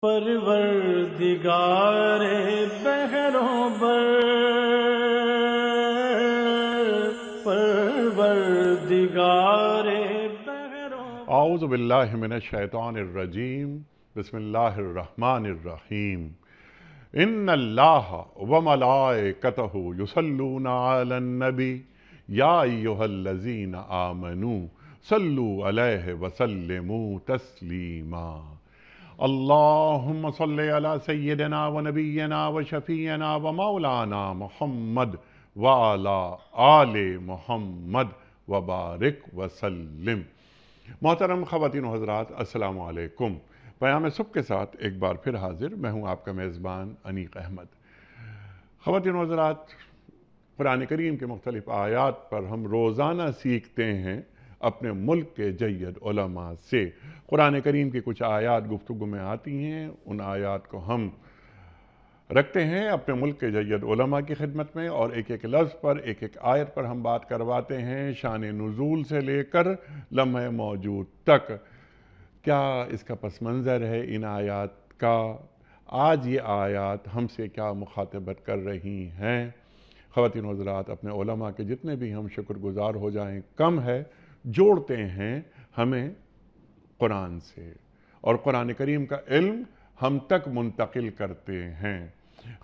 پروردگار بحروں بر، پروردگار بحروں بر۔ اعوذ باللہ من الشیطان الرجیم، بسم اللہ الرحمن الرحیم۔ ان اللہ وملائکتہ یصلون علی النبی یا ایہا الذین آمنوا صلوا علیہ وسلموا تسلیما۔ اللہم صلی علی سیدنا و نبینا و شفیعنا و مولانا محمد وعلی آل محمد وبارک وسلم۔ محترم خواتین و حضرات، السلام علیکم۔ پیام صبح کے ساتھ ایک بار پھر حاضر، میں ہوں آپ کا میزبان انیق احمد۔ خواتین و حضرات، قرآن کریم کے مختلف آیات پر ہم روزانہ سیکھتے ہیں اپنے ملک کے جید علماء سے۔ قرآن کریم کی کچھ آیات گفتگو میں آتی ہیں، ان آیات کو ہم رکھتے ہیں اپنے ملک کے جید علماء کی خدمت میں، اور ایک ایک لفظ پر، ایک ایک آیت پر ہم بات کرواتے ہیں، شان نزول سے لے کر لمحہ موجود تک۔ کیا اس کا پس منظر ہے ان آیات کا؟ آج یہ آیات ہم سے کیا مخاطبت کر رہی ہیں؟ خواتین و حضرات، اپنے علماء کے جتنے بھی ہم شکر گزار ہو جائیں کم ہے، جوڑتے ہیں ہمیں قرآن سے، اور قرآن کریم کا علم ہم تک منتقل کرتے ہیں۔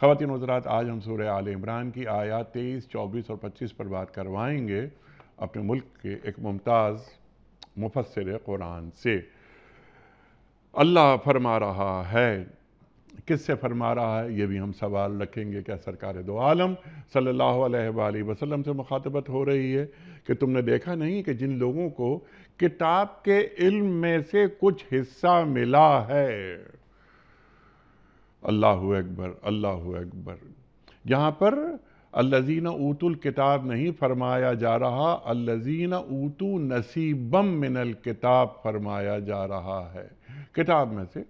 خواتین و حضرات، آج ہم سورہ آل عمران کی آیات 23، 24 اور 25 پر بات کروائیں گے اپنے ملک کے ایک ممتاز مفسر قرآن سے۔ اللہ فرما رہا ہے، کس سے فرما رہا ہے یہ بھی ہم سوال رکھیں گے۔ کیا سرکار دو عالم صلی اللہ علیہ وآلہ وسلم سے مخاطبت ہو رہی ہے کہ تم نے دیکھا نہیں کہ جن لوگوں کو کتاب کے علم میں سے کچھ حصہ ملا ہے؟ اللہ اکبر، اللہ اکبر۔ یہاں پر الذین اوتوا الکتاب نہیں فرمایا جا رہا، الذین اوتوا نصیبا من الکتاب فرمایا جا رہا ہے۔ کتاب میں سے،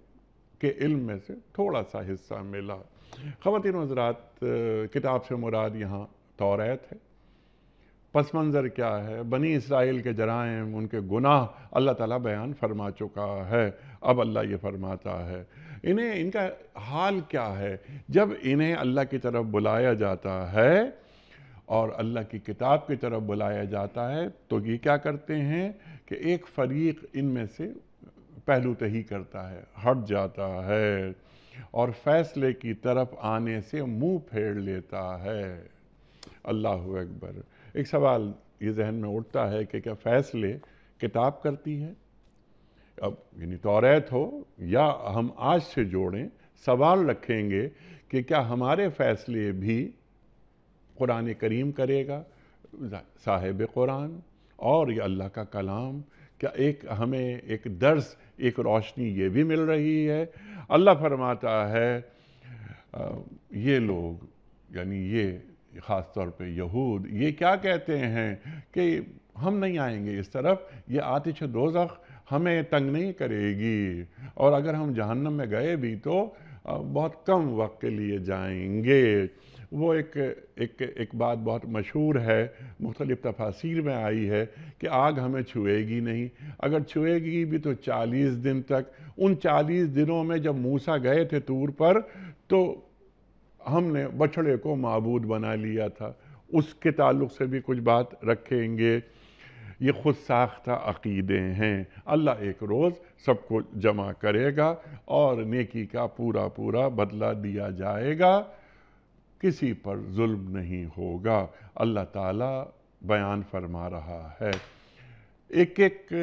کے علم میں سے تھوڑا سا حصہ ملا۔ خواتین و حضرات، کتاب سے مراد یہاں توریت ہے۔ پس منظر کیا ہے؟ بنی اسرائیل کے جرائم، ان کے گناہ اللہ تعالیٰ بیان فرما چکا ہے۔ اب اللہ یہ فرماتا ہے ان کا حال کیا ہے جب انہیں اللہ کی طرف بلایا جاتا ہے اور اللہ کی کتاب کی طرف بلایا جاتا ہے، تو یہ کیا کرتے ہیں کہ ایک فریق ان میں سے پہلو تہی کرتا ہے، ہٹ جاتا ہے اور فیصلے کی طرف آنے سے منہ پھیر لیتا ہے۔ اللہ اکبر۔ ایک سوال یہ ذہن میں اٹھتا ہے کہ کیا فیصلے کتاب کرتی ہے؟ اب یعنی توریت ہو یا ہم آج سے جوڑیں، سوال رکھیں گے کہ کیا ہمارے فیصلے بھی قرآن کریم کرے گا، صاحب قرآن اور یہ اللہ کا کلام؟ کیا ہمیں ایک درس، ایک روشنی یہ بھی مل رہی ہے؟ اللہ فرماتا ہے یہ لوگ، یعنی یہ خاص طور پہ یہود، یہ کیا کہتے ہیں کہ ہم نہیں آئیں گے اس طرف، یہ آتش دوزخ ہمیں تنگ نہیں کرے گی، اور اگر ہم جہنم میں گئے بھی تو بہت کم وقت کے لیے جائیں گے۔ وہ ایک بات بہت مشہور ہے، مختلف تفاسیر میں آئی ہے کہ آگ ہمیں چھوئے گی نہیں، اگر چھوئے گی بھی تو 40 دن تک۔ ان 40 دنوں میں جب موسیٰ گئے تھے طور پر، تو ہم نے بچھڑے کو معبود بنا لیا تھا، اس کے تعلق سے بھی کچھ بات رکھیں گے۔ یہ خود ساختہ عقیدے ہیں۔ اللہ ایک روز سب کو جمع کرے گا اور نیکی کا پورا پورا بدلہ دیا جائے گا، کسی پر ظلم نہیں ہوگا، اللہ تعالیٰ بیان فرما رہا ہے۔ ایک ایک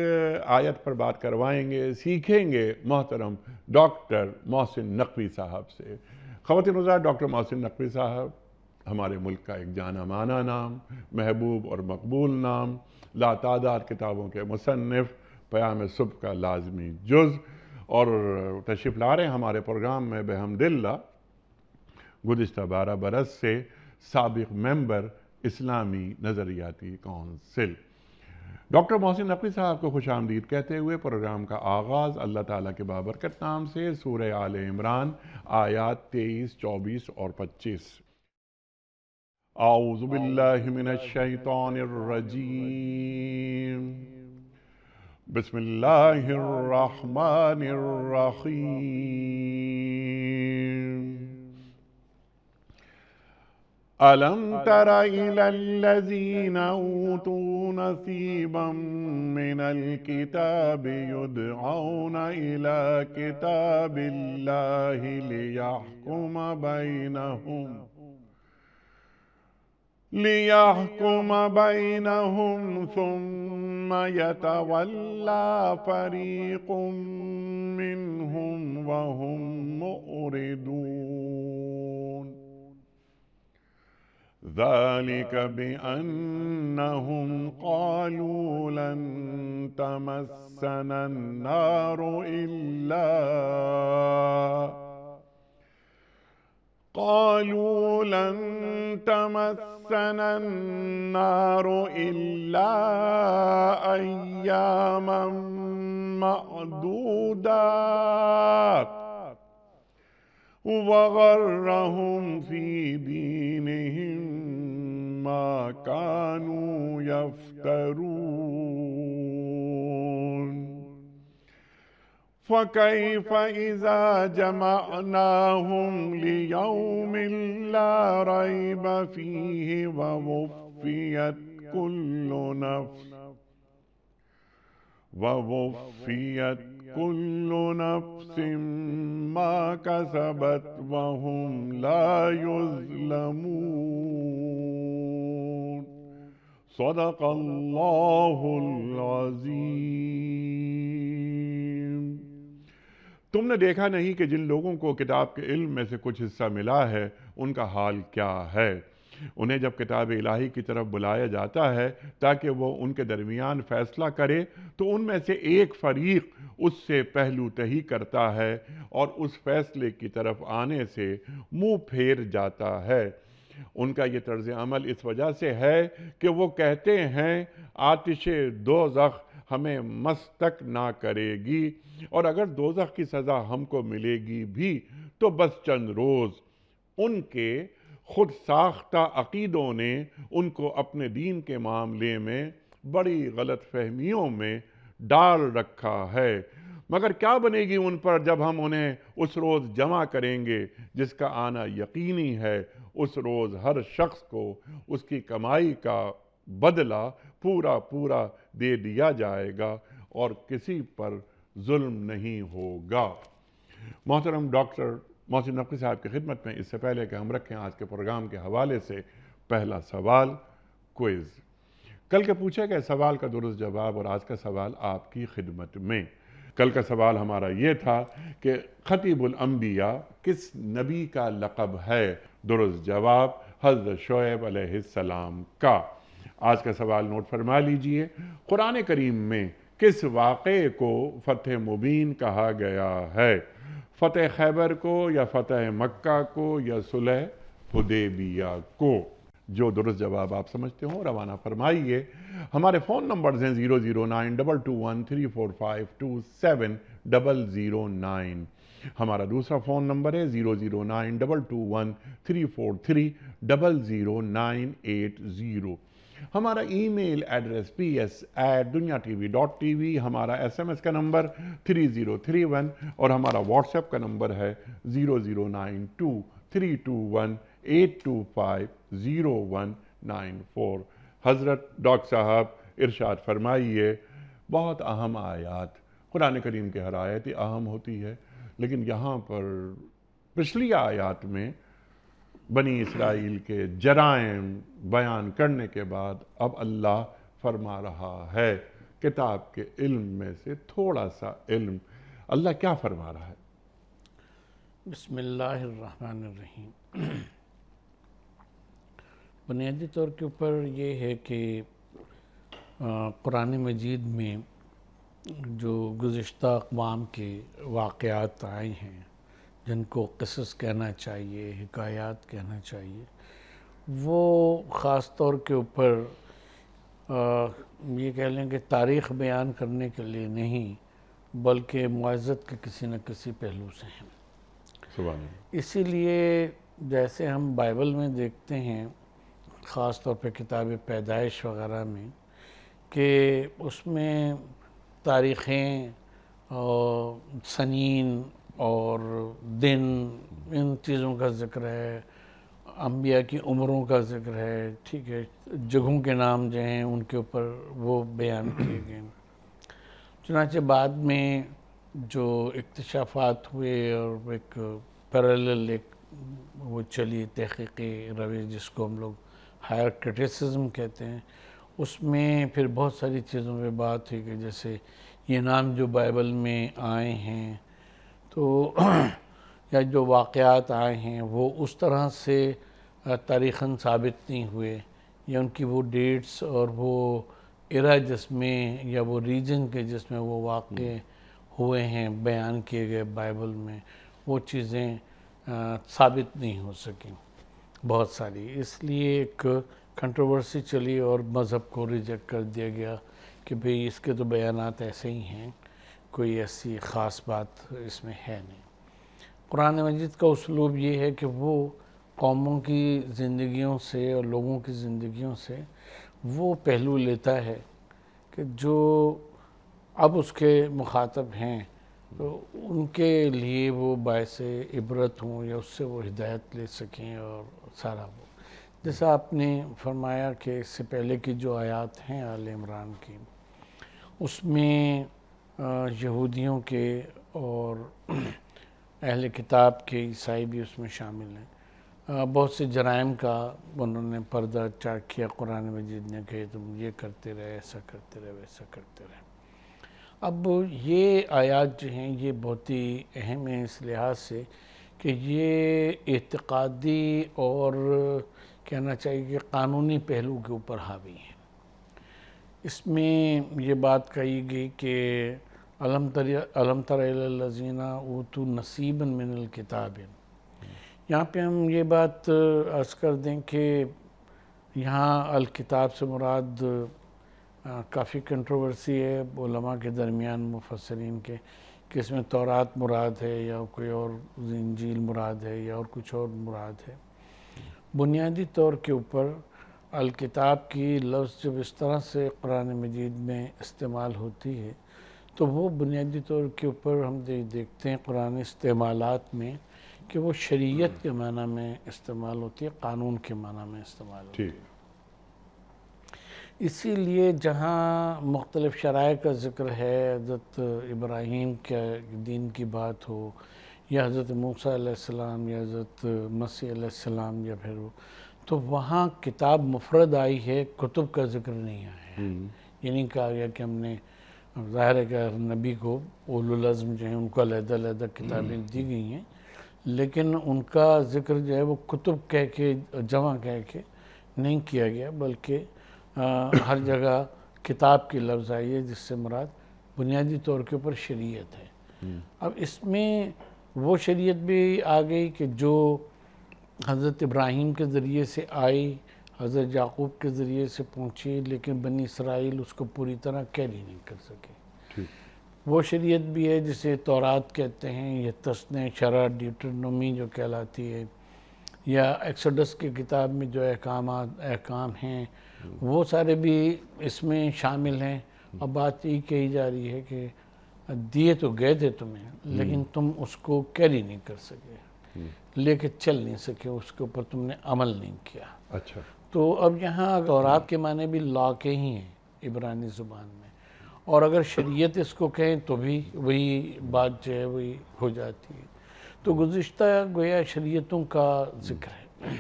آیت پر بات کروائیں گے، سیکھیں گے محترم ڈاکٹر محسن نقوی صاحب سے۔ خواتین حضرات، ڈاکٹر محسن نقوی صاحب ہمارے ملک کا ایک جانا مانا نام، محبوب اور مقبول نام، لاتعداد کتابوں کے مصنف، پیام صبح کا لازمی جز، اور تشریف لا رہے ہیں ہمارے پروگرام میں بحمد اللہ گزشتہ 12 برس سے سابق ممبر اسلامی نظریاتی کونسل۔ ڈاکٹر محسن نقوی صاحب کو خوش آمدید کہتے ہوئے پروگرام کا آغاز اللہ تعالیٰ کے بابرکت نام سے سورہ آل عمران آیات 23، 24 اور 25۔ اعوذ باللہ من الشیطان الرجیم۔ بسم اللہ الرحمن الرحیم أَلَمْ تَرَ إِلَى الَّذِينَ أُوتُوا نَصِيبًا مِنَ الْكِتَابِ يُدْعَوْنَ إِلَى كِتَابِ اللَّهِ لِيَحْكُمَ بَيْنَهُمْ ثُمَّ يَتَوَلَّى فَرِيقٌ مِّنْهُمْ وَهُمْ مُعْرِضُونَ ذَلِكَ بِأَنَّهُمْ قَالُوا لَن تَمَسَّنَا النَّارُ إِلَّا أَيَّامًا مَّعْدُودَاتٍ وَغَرَّهُمْ فِي دِينِهِم مَّا كَانُوا يَفْتَرُونَ فَكَيْفَ إِذَا جَمَعْنَاهُمْ لِيَوْمٍ لَّا رَيْبَ فِيهِ وَوُفِّيَتْ كُلُّ نَفْسٍ مَّا كَسَبَتْ وَهُمْ لَا يُظْلَمُونَ صدق اللہ العظیم۔ تم نے دیکھا نہیں کہ جن لوگوں کو کتاب کے علم میں سے کچھ حصہ ملا ہے ان کا حال کیا ہے؟ انہیں جب کتاب الہی کی طرف بلایا جاتا ہے تاکہ وہ ان کے درمیان فیصلہ کرے تو ان میں سے ایک فریق اس سے پہلو تہی کرتا ہے اور اس فیصلے کی طرف آنے سے منہ پھیر جاتا ہے۔ ان کا یہ طرز عمل اس وجہ سے ہے کہ وہ کہتے ہیں آتش دوزخ ہمیں مس تک نہ کرے گی، اور اگر دوزخ کی سزا ہم کو ملے گی بھی تو بس چند روز۔ ان کے خود ساختہ عقیدوں نے ان کو اپنے دین کے معاملے میں بڑی غلط فہمیوں میں ڈال رکھا ہے۔ مگر کیا بنے گی ان پر جب ہم انہیں اس روز جمع کریں گے جس کا آنا یقینی ہے؟ اس روز ہر شخص کو اس کی کمائی کا بدلہ پورا پورا دے دیا جائے گا اور کسی پر ظلم نہیں ہوگا۔ محترم ڈاکٹر محسن نقوی صاحب کی خدمت میں اس سے پہلے کہ ہم رکھیں آج کے پروگرام کے حوالے سے پہلا سوال کوئز۔ کل کے پوچھے گئے سوال کا درست جواب اور آج کا سوال آپ کی خدمت میں۔ کل کا سوال ہمارا یہ تھا کہ خطیب الانبیاء کس نبی کا لقب ہے؟ درست جواب حضرت شعیب علیہ السلام کا۔ آج کا سوال نوٹ فرما لیجئے۔ قرآن کریم میں کس واقعے کو فتح مبین کہا گیا ہے؟ فتح خیبر کو یا فتح مکہ کو یا صلح حدیبیہ کو؟ جو درست جواب آپ سمجھتے ہوں روانہ فرمائیے۔ ہمارے فون نمبرز ہیں 00922134527 ہمارا دوسرا فون نمبر ہے 009221343000980۔ ہمارا ای میل ایڈریس ps@duniatv.tv، ہمارا SMS کا نمبر 3031 اور ہمارا واٹس ایپ کا نمبر ہے 00923218250194۔ حضرت ڈاکٹر صاحب ارشاد فرمائیے۔ بہت اہم آیات، قرآن کریم کی ہر آیت اہم ہوتی ہے، لیکن یہاں پر پچھلی آیات میں بنی اسرائیل کے جرائم بیان کرنے کے بعد اب اللہ فرما رہا ہے کتاب کے علم میں سے تھوڑا سا علم۔ اللہ کیا فرما رہا ہے؟ بسم اللہ الرحمن الرحیم۔ بنیادی طور کے اوپر یہ ہے کہ قرآن مجید میں جو گزشتہ اقوام کے واقعات آئے ہیں جن کو قصص کہنا چاہیے، حکایات کہنا چاہیے، وہ خاص طور کے اوپر یہ کہہ لیں کہ تاریخ بیان کرنے کے لیے نہیں بلکہ معزت کے کسی نہ کسی پہلو سے ہیں۔ سبحان اللہ۔ اسی لیے جیسے ہم بائبل میں دیکھتے ہیں، خاص طور پہ کتاب پیدائش وغیرہ میں، کہ اس میں تاریخیں اور سنین اور دن، ان چیزوں کا ذکر ہے، انبیاء کی عمروں کا ذکر ہے، ٹھیک ہے، جگہوں کے نام جو ہیں ان کے اوپر وہ بیان کیے گئے۔ چنانچہ بعد میں جو اکتشافات ہوئے اور ایک پیرالل ایک وہ چلی تحقیقی روش جس کو ہم لوگ ہائر کرٹیسزم کہتے ہیں، اس میں پھر بہت ساری چیزوں پہ بات ہوئی کہ جیسے یہ نام جو بائبل میں آئے ہیں تو یا جو واقعات آئے ہیں وہ اس طرح سے تاریخاً ثابت نہیں ہوئے، یا ان کی وہ ڈیٹس اور وہ ایرا جس میں یا وہ ریجن کے جس میں وہ واقع ہوئے ہیں بیان کیے گئے بائبل میں، وہ چیزیں ثابت نہیں ہو سکیں بہت ساری، اس لیے ایک کنٹروورسی چلی اور مذہب کو ریجیکٹ کر دیا گیا کہ بھئی اس کے تو بیانات ایسے ہی ہیں، کوئی ایسی خاص بات اس میں ہے نہیں۔ قرآن مجید کا اسلوب یہ ہے کہ وہ قوموں کی زندگیوں سے اور لوگوں کی زندگیوں سے وہ پہلو لیتا ہے کہ جو اب اس کے مخاطب ہیں تو ان کے لیے وہ باعث عبرت ہوں یا اس سے وہ ہدایت لے سکیں، اور سارا وہ جیسا آپ نے فرمایا کہ اس سے پہلے کی جو آیات ہیں آل عمران کی، اس میں یہودیوں کے اور اہل کتاب کے عیسائی بھی اس میں شامل ہیں، بہت سے جرائم کا انہوں نے پردہ چاک کیا قرآن مجید نے کہ تم یہ کرتے رہے، ایسا کرتے رہے، ویسا کرتے رہے۔ اب یہ آیات جو ہیں یہ بہت ہی اہم ہیں اس لحاظ سے کہ یہ اعتقادی اور کہنا چاہیے کہ قانونی پہلو کے اوپر حاوی ہیں۔ اس میں یہ بات کہی گئی کہ الم تر الی الذین اوتوا نصیبا من الکتاب، یہاں پہ ہم یہ بات عرض کر دیں کہ یہاں الکتاب سے مراد کافی کنٹروورسی ہے علماء کے درمیان، مفسرین کے، کہ اس میں تورات مراد ہے یا کوئی اور انجیل مراد ہے یا اور کچھ اور مراد ہے۔ بنیادی طور کے اوپر الکتاب کی لفظ جب اس طرح سے قرآن مجید میں استعمال ہوتی ہے تو وہ بنیادی طور کے اوپر ہم دیکھتے ہیں قرآن استعمالات میں کہ وہ شریعت کے معنی میں استعمال ہوتی ہے، قانون کے معنی میں استعمال ہوتی ہے۔ اسی لیے جہاں مختلف شرائع کا ذکر ہے، حضرت ابراہیم کے دین کی بات ہو یا حضرت موسیٰ علیہ السلام یا حضرت مسیح علیہ السلام یا پھر تو وہاں کتاب مفرد آئی ہے، کتب کا ذکر نہیں آیا ہے۔ یہ نہیں کہا گیا کہ ہم نے، ظاہر ہے کہ نبی کو اولو العزم جو ہیں ان کو علیحدہ علیحدہ کتابیں دی گئی ہیں، لیکن ان کا ذکر جو ہے وہ کتب کہہ کے جمع کہہ کے نہیں کیا گیا، بلکہ ہر جگہ کتاب کی لفظ آئی ہے جس سے مراد بنیادی طور کے اوپر شریعت ہے۔ اب اس میں وہ شریعت بھی آ گئی کہ جو حضرت ابراہیم کے ذریعے سے آئی، حضرت یعقوب کے ذریعے سے پہنچی، لیکن بنی اسرائیل اس کو پوری طرح کیری نہیں کر سکے۔ وہ شریعت بھی ہے جسے تورات کہتے ہیں، یا تثنیہ، شرع، ڈیوٹرونومی جو کہلاتی ہے، یا ایکسوڈس کی کتاب میں جو احکام ہیں وہ سارے بھی اس میں شامل ہیں۔ اب بات یہ کہی جا رہی ہے کہ دیے تو گئے تھے تمہیں، لیکن تم اس کو کیری نہیں کر سکے، لے کے چل نہیں سکے، اس کے اوپر تم نے عمل نہیں کیا۔ اچھا، تو اب یہاں تورات کے معنی بھی لا کے ہی ہیں عبرانی زبان میں، اور اگر شریعت اس کو کہیں تو بھی وہی بات جو ہے وہی ہو جاتی ہے۔ تو گزشتہ گویا شریعتوں کا ذکر ہے۔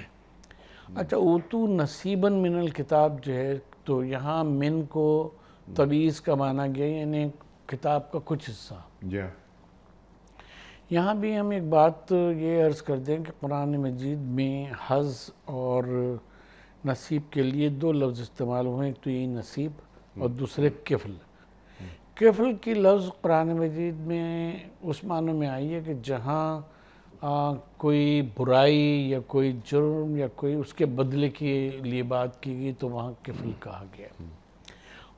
اچھا، اوتو نصیباً من الکتاب جو ہے تو یہاں من کو تبعیض کا معنی گیا، یعنی کتاب کا کچھ حصہ۔ یہاں بھی ہم ایک بات یہ عرض کر دیں کہ قرآن مجید میں حظ اور نصیب کے لیے دو لفظ استعمال ہوئے، ایک تو یہ نصیب اور دوسرے کفل۔ کفل کی لفظ قرآن مجید میں اس معنی میں آئی ہے کہ جہاں کوئی برائی یا کوئی جرم یا کوئی اس کے بدلے کے لیے بات کی گئی تو وہاں کفل کہا گیا،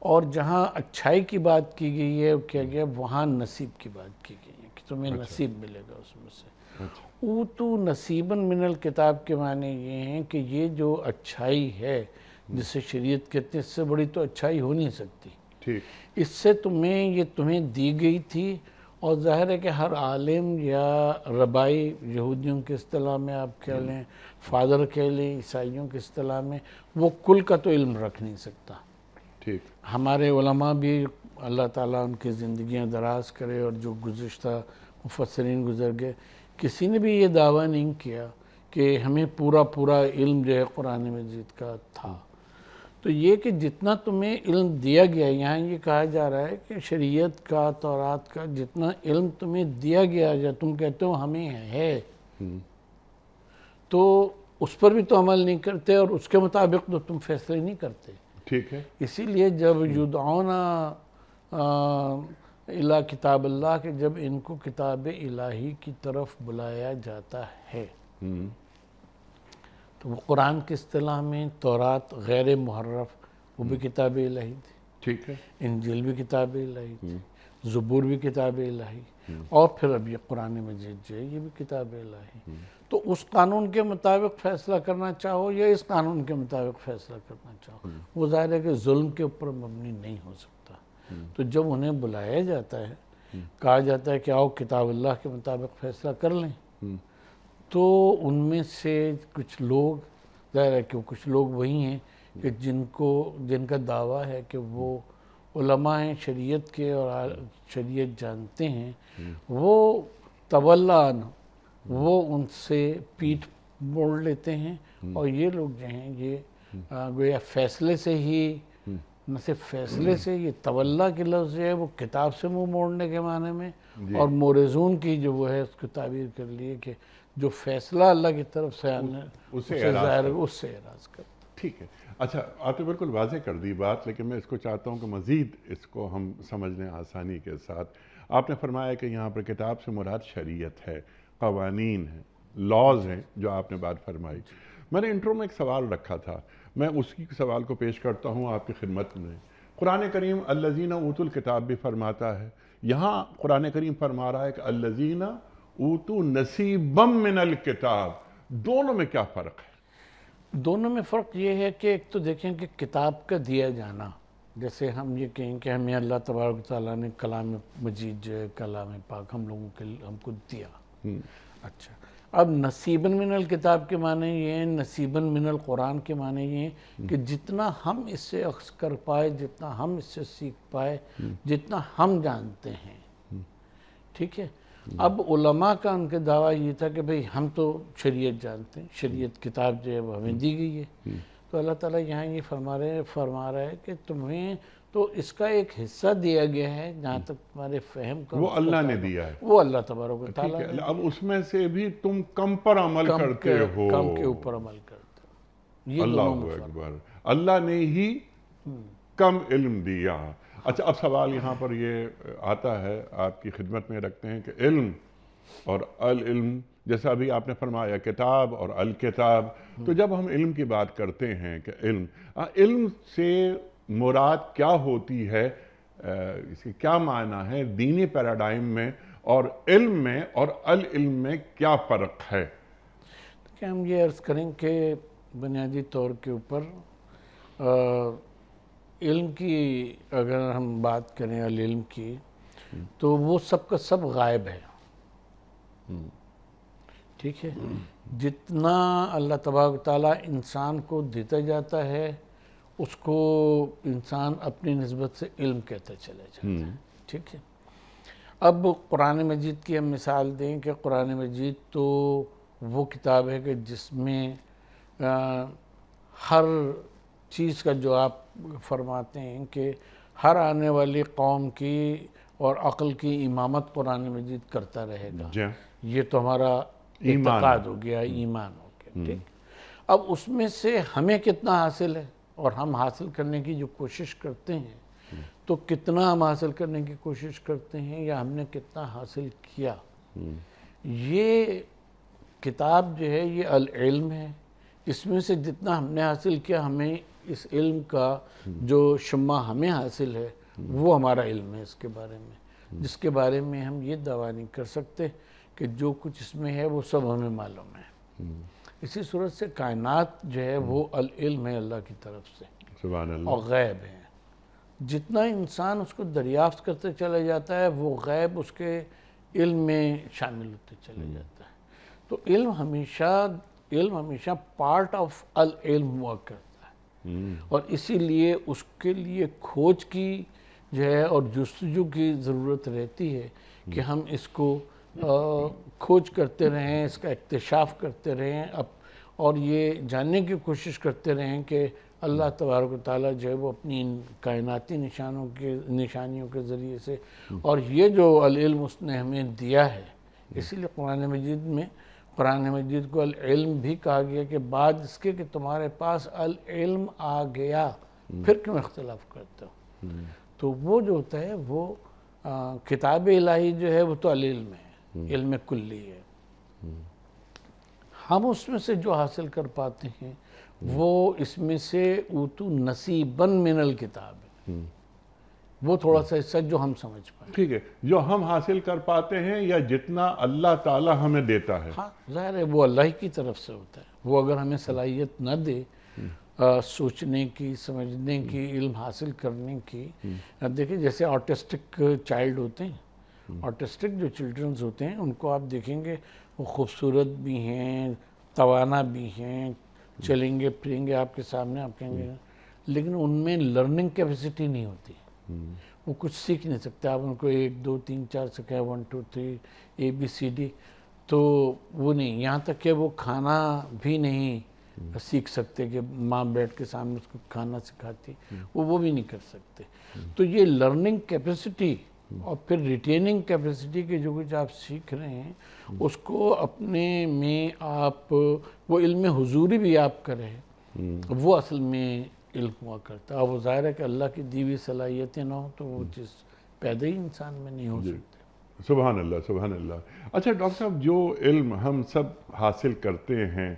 اور جہاں اچھائی کی بات کی گئی ہے کیا گیا وہاں نصیب کی بات کی گئی ہے کہ تمہیں نصیب ملے گا اس میں سے۔ اوتو نصیباً من الکتاب کے معنی یہ ہیں کہ یہ جو اچھائی ہے جسے شریعت کہتے ہیں، اس سے بڑی تو اچھائی ہو نہیں سکتی، ٹھیک اس سے تمہیں دی گئی تھی، اور ظاہر ہے کہ ہر عالم یا ربائی، یہودیوں کے اصطلاح میں آپ کہہ لیں، فادر کہہ لیں، عیسائیوں کے اصطلاح میں، وہ کل کا تو علم رکھ نہیں سکتا۔ ٹھیک ہمارے علماء بھی اللہ تعالیٰ ان کی زندگیاں دراز کرے، اور جو گزشتہ مفسرین گزر گئے، کسی نے بھی یہ دعویٰ نہیں کیا کہ ہمیں پورا علم جو ہے قرآن مجید کا تھا۔ تو یہ کہ جتنا تمہیں علم دیا گیا، یہاں یہ کہا جا رہا ہے کہ شریعت کا، تورات کا جتنا علم تمہیں دیا گیا، یا تم کہتے ہو ہمیں ہے، تو اس پر بھی تو عمل نہیں کرتے، اور اس کے مطابق تو تم فیصلے نہیں کرتے۔ ٹھیک ہے، اسی لیے جب یدعون الی کتاب اللہ، کہ جب ان کو کتاب الہی کی طرف بلایا جاتا ہے، تو وہ قرآن کی اصطلاح میں تورات غیر محرف، وہ بھی کتاب الہی تھی، ٹھیک ہے، انجیل بھی کتاب الہی تھی، زبور بھی کتاب الہی، اور پھر اب یہ قرآن مجید جو ہے یہ بھی کتاب الہی۔ تو اس قانون کے مطابق فیصلہ کرنا چاہو یا اس قانون کے مطابق فیصلہ کرنا چاہو، وہ ظاہر ہے کہ ظلم کے اوپر مبنی نہیں ہو سکتا۔ تو جب انہیں بلایا جاتا ہے، کہا جاتا ہے کہ آؤ کتاب اللہ کے مطابق فیصلہ کر لیں، تو ان میں سے کچھ لوگ، ظاہر ہے کہ کچھ لوگ وہی ہیں کہ جن کا دعویٰ ہے کہ وہ علماء ہیں شریعت کے اور شریعت جانتے ہیں، وہ تولاً وہ ان سے پیٹھ موڑ لیتے ہیں، اور یہ لوگ جو ہیں یہ گویا فیصلے سے ہی، نہ صرف فیصلے سے، یہ تولا کے لفظ جو ہے وہ کتاب سے منہ موڑنے کے معنی میں، اور مورزون کی جو وہ ہے اس کو تعبیر کر لیے کہ جو فیصلہ اللہ کی طرف سے آنے اس سے اعراض کرتا۔ ٹھیک ہے۔ اچھا، آپ نے بالکل واضح کر دی بات، لیکن میں اس کو چاہتا ہوں کہ مزید اس کو ہم سمجھنے آسانی کے ساتھ۔ آپ نے فرمایا کہ یہاں پر کتاب سے مراد شریعت ہے، قوانین ہیں، لاز ہیں، جو آپ نے بات فرمائی۔ میں نے انٹرو میں ایک سوال رکھا تھا، میں اسی سوال کو پیش کرتا ہوں آپ کی خدمت میں۔ قرآن کریم الذین اوتوا الکتاب بھی فرماتا ہے، یہاں قرآن کریم فرما رہا ہے کہ الذین اوتوا نصیبا من الکتاب، دونوں میں کیا فرق ہے؟ دونوں میں فرق یہ ہے کہ ایک تو دیکھیں کہ کتاب کا دیا جانا، جیسے ہم یہ کہیں کہ ہمیں اللہ تبارک و تعالیٰ نے کلام مجید جو ہے، کلام پاک ہم کو دیا۔ اچھا، اب نصیباً من الکتاب کے معنی یہ ہیں، نصیباً من القرآن کے معنی یہ ہیں کہ جتنا ہم اس سے اخذ کر پائے، جتنا ہم اس سے سیکھ پائے، جتنا ہم جانتے ہیں، ٹھیک ہے۔ اب علماء کا ان کے دعویٰ یہ تھا کہ بھئی ہم تو شریعت جانتے ہیں، شریعت کتاب جو ہے وہ ہمیں دی گئی ہے، تو اللہ تعالیٰ یہاں یہ فرما رہا ہے کہ تمہیں تو اس کا ایک حصہ دیا گیا ہے، جہاں تک تمہارے فہم کا، وہ اللہ نے دیا ہے، وہ اللہ تبارک و تعالیٰ نے، اب اس میں سے بھی تم کم پر عمل کرتے ہو، کم کے اوپر عمل کرتے ہو، یہ اللہ اکبر، اللہ نے ہی کم علم دیا۔ اچھا، اب سوال یہاں پر یہ آتا ہے، آپ کی خدمت میں رکھتے ہیں کہ علم اور العلم، جیسا ابھی آپ نے فرمایا کتاب اور الکتاب، تو جب ہم علم کی بات کرتے ہیں کہ علم سے مراد کیا ہوتی ہے، اس کے کیا معنی ہے دینی پیراڈائم میں، اور علم میں اور العلم میں کیا فرق ہے؟ کہ ہم یہ عرض کریں کہ بنیادی طور کے اوپر علم کی اگر ہم بات کریں، العلم کی، تو وہ سب کا سب غائب ہے، ٹھیک ہے۔ جتنا اللہ تبارک و تعالیٰ انسان کو دیتا جاتا ہے، اس کو انسان اپنی نسبت سے علم کہتا چلا جاتا ہے، ٹھیک ہے۔ اب قرآن مجید کی ہم مثال دیں کہ قرآن مجید تو وہ کتاب ہے کہ جس میں ہر چیز کا جو آپ فرماتے ہیں کہ ہر آنے والی قوم کی اور عقل کی امامت قرآن مجید کرتا رہے گا، یہ تو ہمارا اعتقاد ہو گیا، ایمان ہو گیا، ٹھیک۔ اب اس میں سے ہمیں کتنا حاصل ہے، اور ہم حاصل کرنے کی جو کوشش کرتے ہیں، تو کتنا ہم حاصل کرنے کی کوشش کرتے ہیں یا ہم نے کتنا حاصل کیا، یہ کتاب جو ہے یہ العلم ہے۔ اس میں سے جتنا ہم نے حاصل کیا، ہمیں اس علم کا جو شمع ہمیں حاصل ہے وہ ہمارا علم ہے، اس کے بارے میں، جس کے بارے میں ہم یہ دعویٰ نہیں کر سکتے کہ جو کچھ اس میں ہے وہ سب ہمیں معلوم ہے۔ اسی صورت سے کائنات جو ہے وہ العلم ہے اللہ کی طرف سے، سبحان اللہ، اور غیب ہے۔ جتنا انسان اس کو دریافت کرتے چلا جاتا ہے وہ غیب اس کے علم میں شامل ہوتے چلے جاتا ہے. تو علم ہمیشہ پارٹ آف العلم ہوا کرتا ہے، اور اسی لیے اس کے لیے کھوج کی جو ہے اور جستجو کی ضرورت رہتی ہے کہ ہم اس کو کھوج کرتے رہیں، اس کا اکتشاف کرتے رہیں، اور یہ جاننے کی کوشش کرتے رہیں کہ اللہ تبارک و تعالیٰ جو ہے وہ اپنی ان کائناتی نشانیوں کے ذریعے سے، اور یہ جو العلم اس نے ہمیں دیا ہے، اسی لیے قرآن مجید کو العلم بھی کہا گیا کہ بعد اس کے کہ تمہارے پاس العلم آ گیا پھر کیوں اختلاف کرتے ہو. تو وہ جو ہوتا ہے وہ کتاب الہی جو ہے وہ تو العلم ہے، علم کلی ہے. ہم اس میں سے جو حاصل کر پاتے ہیں وہ اس میں سے اوتو نصیباً من الکتاب ہے، وہ تھوڑا سا حصہ جو ہم سمجھ پائیں. ٹھیک ہے، جو ہم حاصل کر پاتے ہیں یا جتنا اللہ تعالی ہمیں دیتا ہے. ہاں ظاہر ہے وہ اللہ کی طرف سے ہوتا ہے. وہ اگر ہمیں صلاحیت نہ دے سوچنے کی، سمجھنے کی، علم حاصل کرنے کی. دیکھیں جیسے آٹسٹک چائلڈ ہوتے ہیں، آٹسٹک جو چلڈرنز ہوتے ہیں ان کو آپ دیکھیں گے وہ خوبصورت بھی ہیں، توانا بھی ہیں، چلیں گے پھریں گے آپ کے سامنے، آپ کہیں گے، لیکن ان میں لرننگ کیپیسٹی نہیں ہوتی. وہ کچھ سیکھ نہیں سکتے. آپ ان کو 1 2 3 4 سے کہیں 1 2 3 ABCD تو وہ نہیں. یہاں تک کہ وہ کھانا بھی نہیں سیکھ سکتے کہ ماں بیٹھ کے سامنے اس کو کھانا سکھاتی، وہ بھی نہیں کر سکتے. تو یہ لرننگ کیپیسٹی اور پھر ریٹیننگ کیپیسٹی کے جو کچھ آپ سیکھ رہے ہیں اس کو اپنے میں آپ وہ علم حضوری بھی آپ کریں، وہ اصل میں علم ہوا کرتا ہے. اور وہ ظاہر ہے کہ اللہ کی دی ہوئی صلاحیتیں نہ ہوں تو وہ چیز پیدا ہی انسان میں نہیں ہو سکتی. سبحان اللہ، سبحان اللہ. اچھا ڈاکٹر صاحب، جو علم ہم سب حاصل کرتے ہیں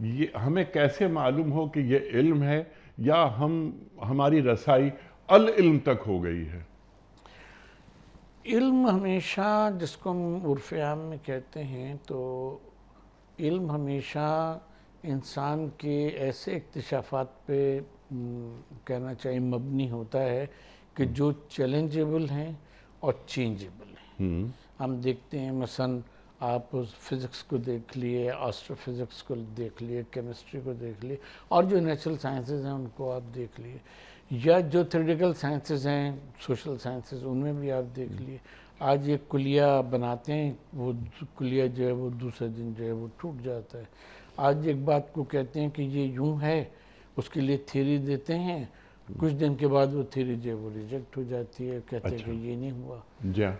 یہ ہمیں کیسے معلوم ہو کہ یہ علم ہے یا ہماری رسائی العلم تک ہو گئی ہے؟ علم ہمیشہ، جس کو ہم عرف عام میں کہتے ہیں، تو علم ہمیشہ انسان کے ایسے اکتشافات پہ کہنا چاہیے مبنی ہوتا ہے کہ جو چیلنجیبل ہیں اور چینجیبل ہیں. ہم دیکھتے ہیں مثلا آپ فزکس کو دیکھ لیے، آسٹرو فزکس کو دیکھ لیے، کیمسٹری کو دیکھ لیے، اور جو نیچرل سائنسز ہیں ان کو آپ دیکھ لیے، یا جو تھیوریٹیکل سائنسز ہیں، سوشل سائنسز، ان میں بھی آپ دیکھ لیے. آج ایک کلیہ بناتے ہیں، وہ کلیہ جو ہے وہ دوسرے دن جو ہے وہ ٹوٹ جاتا ہے. آج ایک بات کو کہتے ہیں کہ یہ یوں ہے، اس کے لیے تھیوری دیتے ہیں، کچھ دن کے بعد وہ تھیوری جو ہے وہ ریجیکٹ ہو جاتی ہے، کہتے ہیں کہ یہ نہیں ہوا.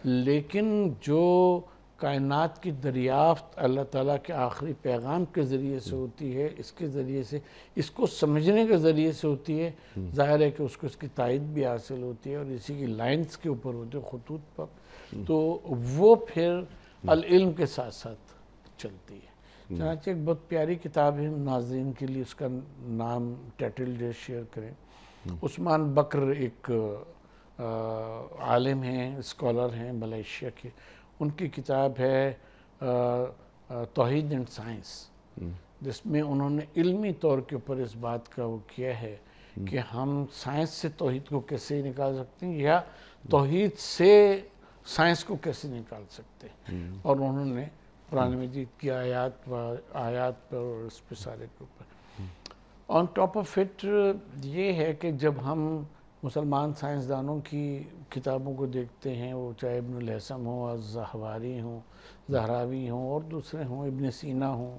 لیکن جو کائنات کی دریافت اللہ تعالیٰ کے آخری پیغام کے ذریعے سے ہوتی ہے، اس کے ذریعے سے، اس کو سمجھنے کے ذریعے سے ہوتی ہے، ظاہر ہے کہ اس کو اس کی تائید بھی حاصل ہوتی ہے اور اسی کی لائنز کے اوپر ہوتے ہیں، خطوط پر، تو وہ پھر العلم کے ساتھ ساتھ چلتی ہے. چنانچہ ایک بہت پیاری کتاب ہے ناظرین کے لیے، اس کا نام ٹائٹل جو شیئر کریں. عثمان بکر ایک عالم ہیں، اسکالر ہیں ملائیشیا کے، ان کی کتاب ہے توحید اینڈ سائنس، جس میں انہوں نے علمی طور کے اوپر اس بات کا وہ کیا ہے کہ ہم سائنس سے توحید کو کیسے نکال سکتے ہیں یا توحید سے سائنس کو کیسے نکال سکتے ہیں. اور انہوں نے قرآن مجید کی آیات پر اور اس پہ سارے کے اوپر آن ٹاپ آف اٹ یہ ہے کہ جب ہم مسلمان سائنسدانوں کی کتابوں کو دیکھتے ہیں، وہ چاہے ابن الہیثم ہوں، الزہواری ہوں، زہراوی ہوں، اور دوسرے ہوں، ابن سینا ہوں،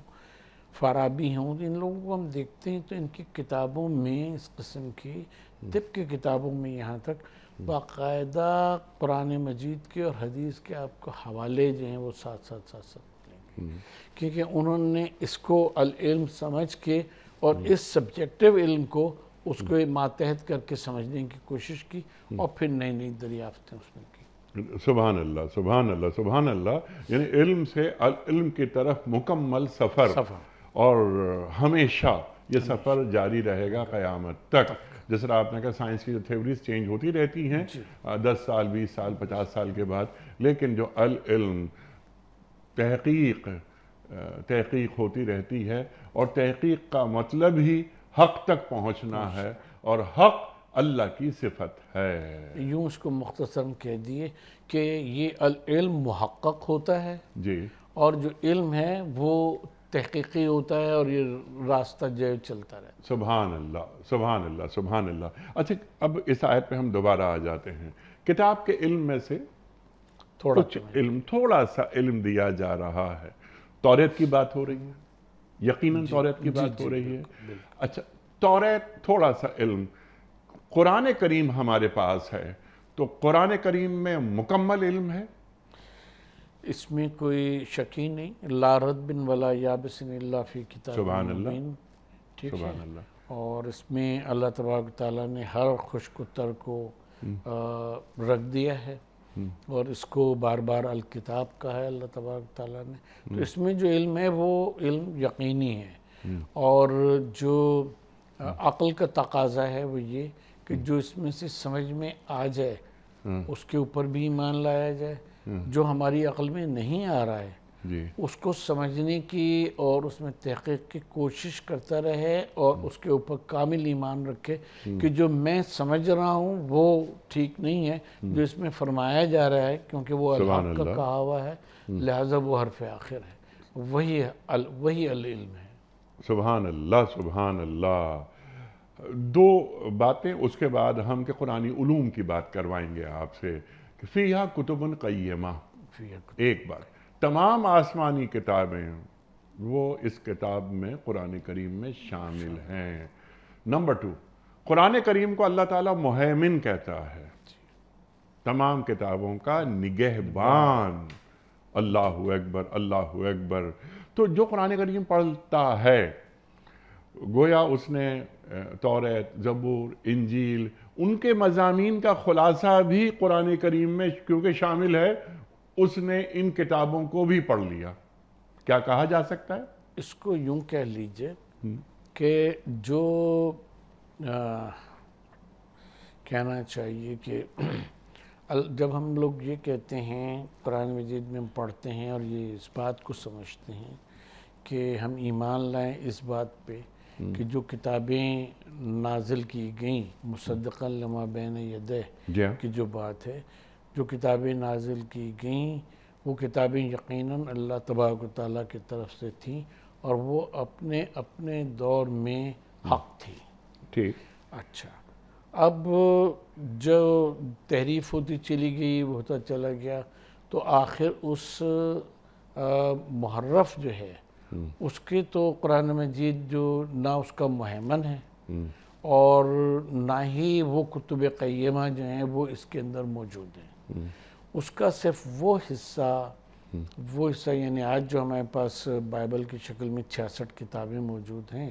فارابی ہوں، ان لوگوں کو ہم دیکھتے ہیں تو ان کی کتابوں میں، اس قسم کی طب کی کتابوں میں یہاں تک باقاعدہ قرآن مجید کے اور حدیث کے آپ کو حوالے جو ہیں وہ ساتھ ملیں گے، کیونکہ انہوں نے اس کو العلم سمجھ کے اور اس سبجیکٹیو علم کو اس کو ماتحت کر کے سمجھنے کی کوشش کی اور پھر نئی نئی دریافتیں اس میں کی. سبحان اللہ، سبحان اللہ، سبحان اللہ. یعنی علم سے العلم کی طرف مکمل سفر، اور ہمیشہ یہ سفر جاری رہے گا قیامت تک. جس طرح آپ نے کہا سائنس کی جو تھیوریز چینج ہوتی رہتی ہیں 10 سال 20 سال 50 سال کے بعد، لیکن جو العلم تحقیق ہوتی رہتی ہے، اور تحقیق کا مطلب ہی حق تک پہنچنا ہے، اور حق اللہ کی صفت ہے. یوں اس کو مختصراً کہہ دیے کہ یہ العلم محقق ہوتا ہے جی اور جو علم ہے وہ تحقیقی ہوتا ہے اور یہ راستہ جو چلتا رہتا ہے. سبحان اللہ سبحان اللہ سبحان اللہ. اچھا اب اس آیت پہ ہم دوبارہ آ جاتے ہیں. کتاب کے علم میں سے تھوڑا کچھ علم، تھوڑا سا علم دیا جا رہا ہے. توریت کی بات ہو رہی ہے، یقیناً توریت کی بات ہو رہی ہے. اچھا توریت تھوڑا سا علم. قرآن کریم ہمارے پاس ہے تو قرآن کریم میں مکمل علم ہے. اس میں کوئی شک ہی نہیں. لا رد ولا یابس الا فی کتاب سبحان اللہ مبین. ٹھیک ہے. سبحان اللہ. اور اس میں اللہ تبارک تعالیٰ نے ہر خشک و تر کو رکھ دیا ہے اور اس کو بار بار الکتاب کہا ہے اللہ تبارک تعالیٰ نے. تو اس میں جو علم ہے وہ علم یقینی ہے اور جو عقل کا تقاضا ہے وہ یہ کہ جو اس میں سے سمجھ میں آ جائے اس کے اوپر بھی ایمان لایا جائے. جو ہماری عقل میں نہیں آ رہا ہے جی اس کو سمجھنے کی اور اس میں تحقیق کی کوشش کرتا رہے اور اس کے اوپر کامل ایمان رکھے کہ جو میں سمجھ رہا ہوں وہ ٹھیک نہیں ہے. جو اس میں فرمایا جا رہا ہے کیونکہ وہ الحق کا کہا ہوا ہے لہذا وہ حرف آخر ہے. وہی العلم ہے. سبحان اللہ سبحان اللہ. دو باتیں اس کے بعد ہم کے قرآنی علوم کی بات کروائیں گے آپ سے کہ فیہا کتب قیمہ. ایک بات تمام آسمانی کتابیں وہ اس کتاب میں قرآن کریم میں شامل ہیں. نمبر 2 قرآن کریم کو اللہ تعالیٰ مہیمن کہتا ہے، تمام کتابوں کا نگہبان. اللہ اکبر اللہ اکبر. تو جو قرآن کریم پڑھتا ہے گویا اس نے توریت، زبور، انجیل ان کے مضامین کا خلاصہ بھی قرآن کریم میں کیونکہ شامل ہے اس نے ان کتابوں کو بھی پڑھ لیا. کیا کہا جا سکتا ہے؟ اس کو یوں کہہ لیجئے کہ جو کہنا چاہیے کہ جب ہم لوگ یہ کہتے ہیں قرآن مجید میں ہم پڑھتے ہیں اور یہ اس بات کو سمجھتے ہیں کہ ہم ایمان لائیں اس بات پہ کہ جو کتابیں نازل کی گئیں مصدقا لما بین یدیہ کی جو بات ہے، جو کتابیں نازل کی گئیں وہ کتابیں یقیناً اللہ تبارک و تعالیٰ کی طرف سے تھیں اور وہ اپنے اپنے دور میں حق تھی. ٹھیک. اچھا اب جو تحریف ہوتی چلی گئی وہ ہوتا چلا گیا تو آخر اس محرف جو ہے اس کے تو قرآن مجید جو نہ اس کا مہیمن ہے اور نہ ہی وہ کتب قیمہ جو ہیں وہ اس کے اندر موجود ہیں. اس کا صرف وہ حصہ یعنی آج جو ہمارے پاس بائبل کی شکل میں 66 کتابیں موجود ہیں